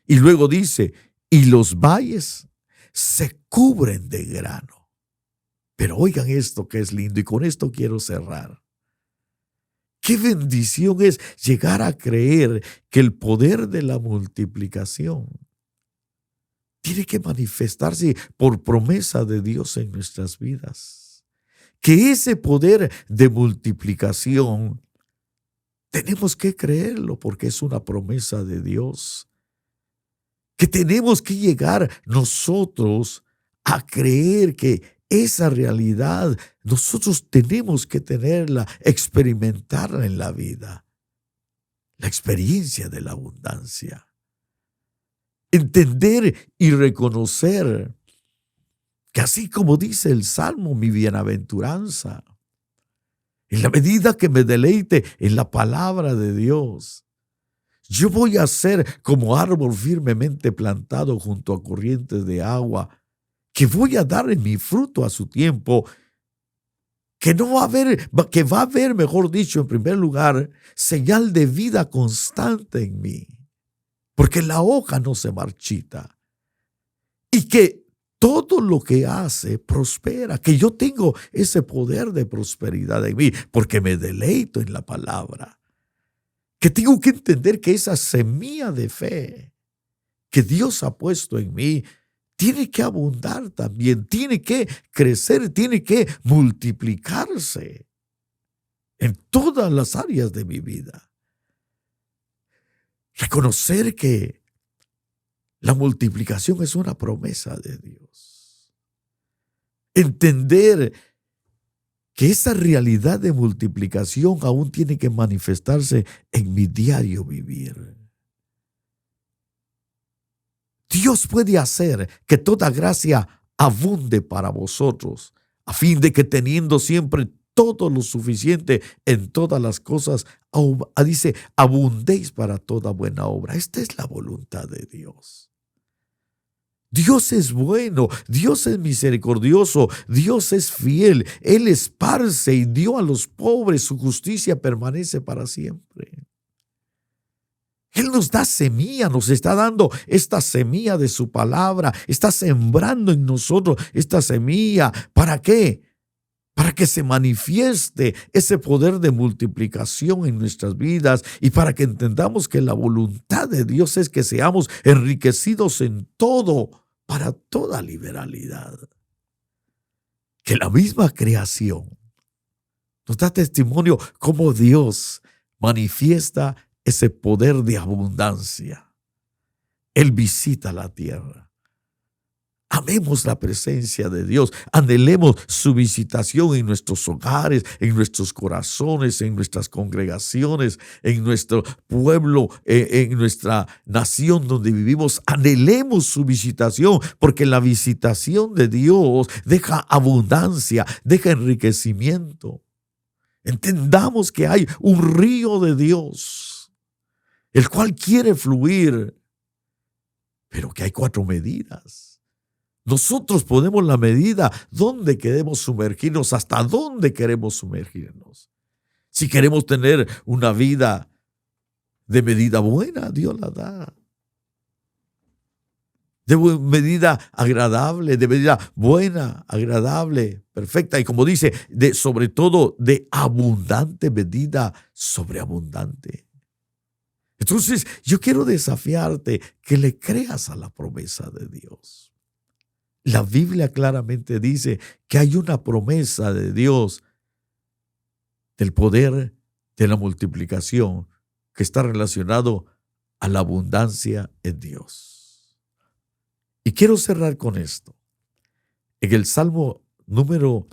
Y luego dice, y los valles se cubren de grano. Pero oigan esto que es lindo, y con esto quiero cerrar. Qué bendición es llegar a creer que el poder de la multiplicación tiene que manifestarse por promesa de Dios en nuestras vidas. Que ese poder de multiplicación tenemos que creerlo porque es una promesa de Dios. Que tenemos que llegar nosotros a creer que esa realidad nosotros tenemos que tenerla, experimentarla en la vida. La experiencia de la abundancia. Entender y reconocer que así como dice el Salmo, mi bienaventuranza, en la medida que me deleite en la palabra de Dios, yo voy a ser como árbol firmemente plantado junto a corrientes de agua, que voy a dar en mi fruto a su tiempo, que va a haber, mejor dicho, en primer lugar, señal de vida constante en mí, porque la hoja no se marchita, y que todo lo que hace prospera, que yo tengo ese poder de prosperidad en mí, porque me deleito en la palabra. Que tengo que entender que esa semilla de fe que Dios ha puesto en mí tiene que abundar también, tiene que crecer, tiene que multiplicarse en todas las áreas de mi vida. Reconocer que la multiplicación es una promesa de Dios. Entender que esa realidad de multiplicación aún tiene que manifestarse en mi diario vivir. Dios puede hacer que toda gracia abunde para vosotros, a fin de que teniendo siempre todo lo suficiente en todas las cosas, dice, abundéis para toda buena obra. Esta es la voluntad de Dios. Dios es bueno, Dios es misericordioso, Dios es fiel, Él esparce y dio a los pobres, su justicia permanece para siempre. Él nos da semilla, nos está dando esta semilla de su palabra, está sembrando en nosotros esta semilla. ¿Para qué? para que se manifieste ese poder de multiplicación en nuestras vidas y para que entendamos que la voluntad de Dios es que seamos enriquecidos en todo, para toda liberalidad. Que la misma creación nos da testimonio cómo Dios manifiesta ese poder de abundancia. Él visita la tierra. Amemos la presencia de Dios, anhelemos su visitación en nuestros hogares, en nuestros corazones, en nuestras congregaciones, en nuestro pueblo, en nuestra nación donde vivimos. Anhelemos su visitación, porque la visitación de Dios deja abundancia, deja enriquecimiento. Entendamos que hay un río de Dios, el cual quiere fluir, pero que hay 4 medidas. Nosotros ponemos la medida dónde queremos sumergirnos, hasta dónde queremos sumergirnos. Si queremos tener una vida de medida buena, Dios la da. De medida agradable, de medida buena, agradable, perfecta. Y como dice, sobre todo de abundante medida, sobreabundante. Entonces, yo quiero desafiarte que le creas a la promesa de Dios. La Biblia claramente dice que hay una promesa de Dios del poder de la multiplicación que está relacionado a la abundancia en Dios. Y quiero cerrar con esto. En el Salmo número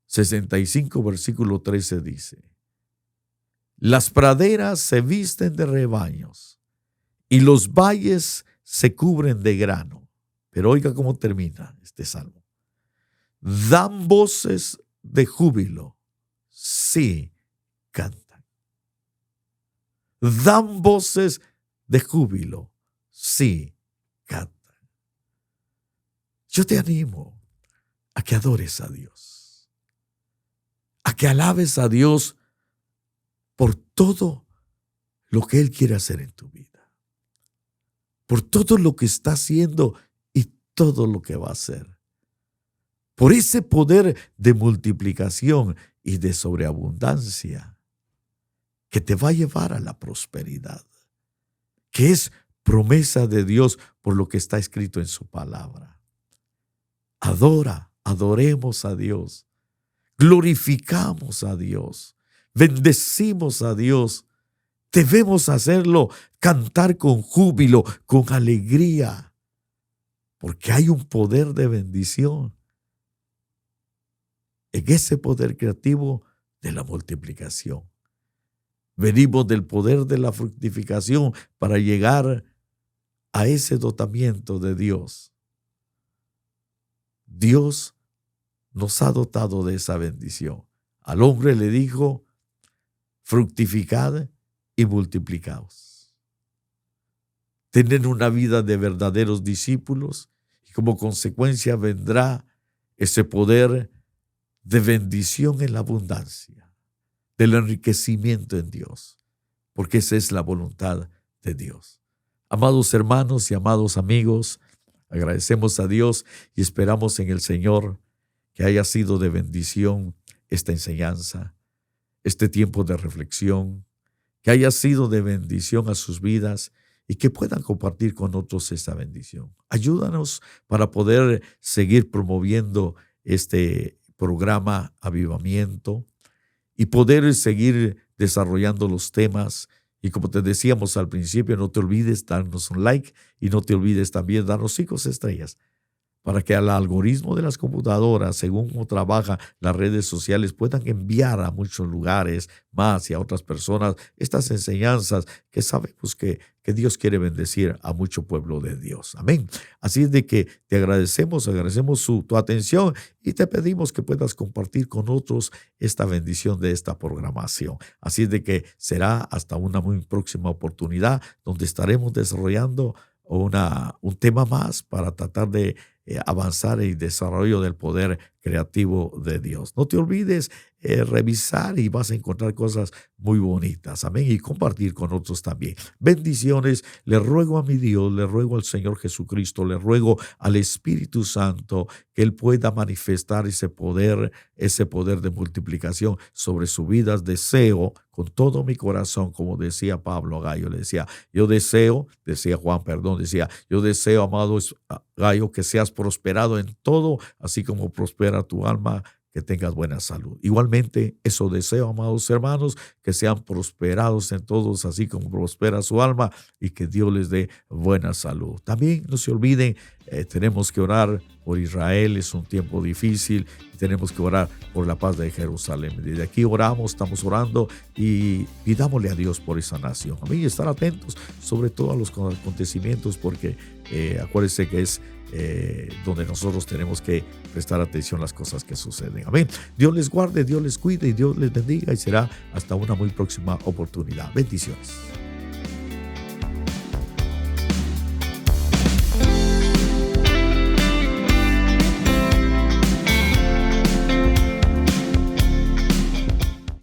65, versículo 13 dice: las praderas se visten de rebaños y los valles se cubren de grano. Pero oiga cómo termina este salmo. Dan voces de júbilo, sí, cantan. Dan voces de júbilo, sí, cantan. Yo te animo a que adores a Dios, a que alabes a Dios por todo lo que Él quiere hacer en tu vida, por todo lo que está haciendo y todo lo que va a hacer, por ese poder de multiplicación y de sobreabundancia que te va a llevar a la prosperidad, que es promesa de Dios por lo que está escrito en su palabra. Adoremos a Dios, glorificamos a Dios, bendecimos a Dios. Debemos hacerlo, cantar con júbilo, con alegría, porque hay un poder de bendición en ese poder creativo de la multiplicación. Venimos del poder de la fructificación para llegar a ese dotamiento de Dios. Dios nos ha dotado de esa bendición. Al hombre le dijo: fructificad y multiplicaos. Tener una vida de verdaderos discípulos y como consecuencia vendrá ese poder de bendición en la abundancia, del enriquecimiento en Dios, porque esa es la voluntad de Dios. Amados hermanos y amados amigos, agradecemos a Dios y esperamos en el Señor que haya sido de bendición esta enseñanza, este tiempo de reflexión, que haya sido de bendición a sus vidas y que puedan compartir con otros esta bendición. Ayúdanos para poder seguir promoviendo este programa Avivamiento y poder seguir desarrollando los temas. Y como te decíamos al principio, no te olvides darnos un like y no te olvides también darnos 5 estrellas para que al algoritmo de las computadoras, según cómo trabajan las redes sociales, puedan enviar a muchos lugares más y a otras personas estas enseñanzas que sabemos que Dios quiere bendecir a mucho pueblo de Dios. Amén. Así es de que te agradecemos tu atención y te pedimos que puedas compartir con otros esta bendición de esta programación. Así es de que será hasta una muy próxima oportunidad donde estaremos desarrollando un tema más para tratar de avanzar en el desarrollo del poder creativo de Dios. No te olvides revisar y vas a encontrar cosas muy bonitas. Amén. Y compartir con otros también. Bendiciones. Le ruego a mi Dios, le ruego al Señor Jesucristo, le ruego al Espíritu Santo que Él pueda manifestar ese poder de multiplicación sobre su vida. Deseo con todo mi corazón, como decía Pablo a Gallo, le decía, decía Juan, yo deseo, amado Gallo, que seas prosperado en todo, así como prospera tu alma, que tengas buena salud. Igualmente, eso deseo, amados hermanos, que sean prosperados en todos, así como prospera su alma, y que Dios les dé buena salud. También no se olviden, tenemos que orar por Israel, es un tiempo difícil, tenemos que orar por la paz de Jerusalén. Desde aquí oramos, estamos orando y pidámosle a Dios por esa nación. Amén. Y estar atentos sobre todo a los acontecimientos, porque acuérdense que es donde nosotros tenemos que prestar atención a las cosas que suceden. Amén. Dios les guarde, Dios les cuide y Dios les bendiga, y será hasta una muy próxima oportunidad. Bendiciones.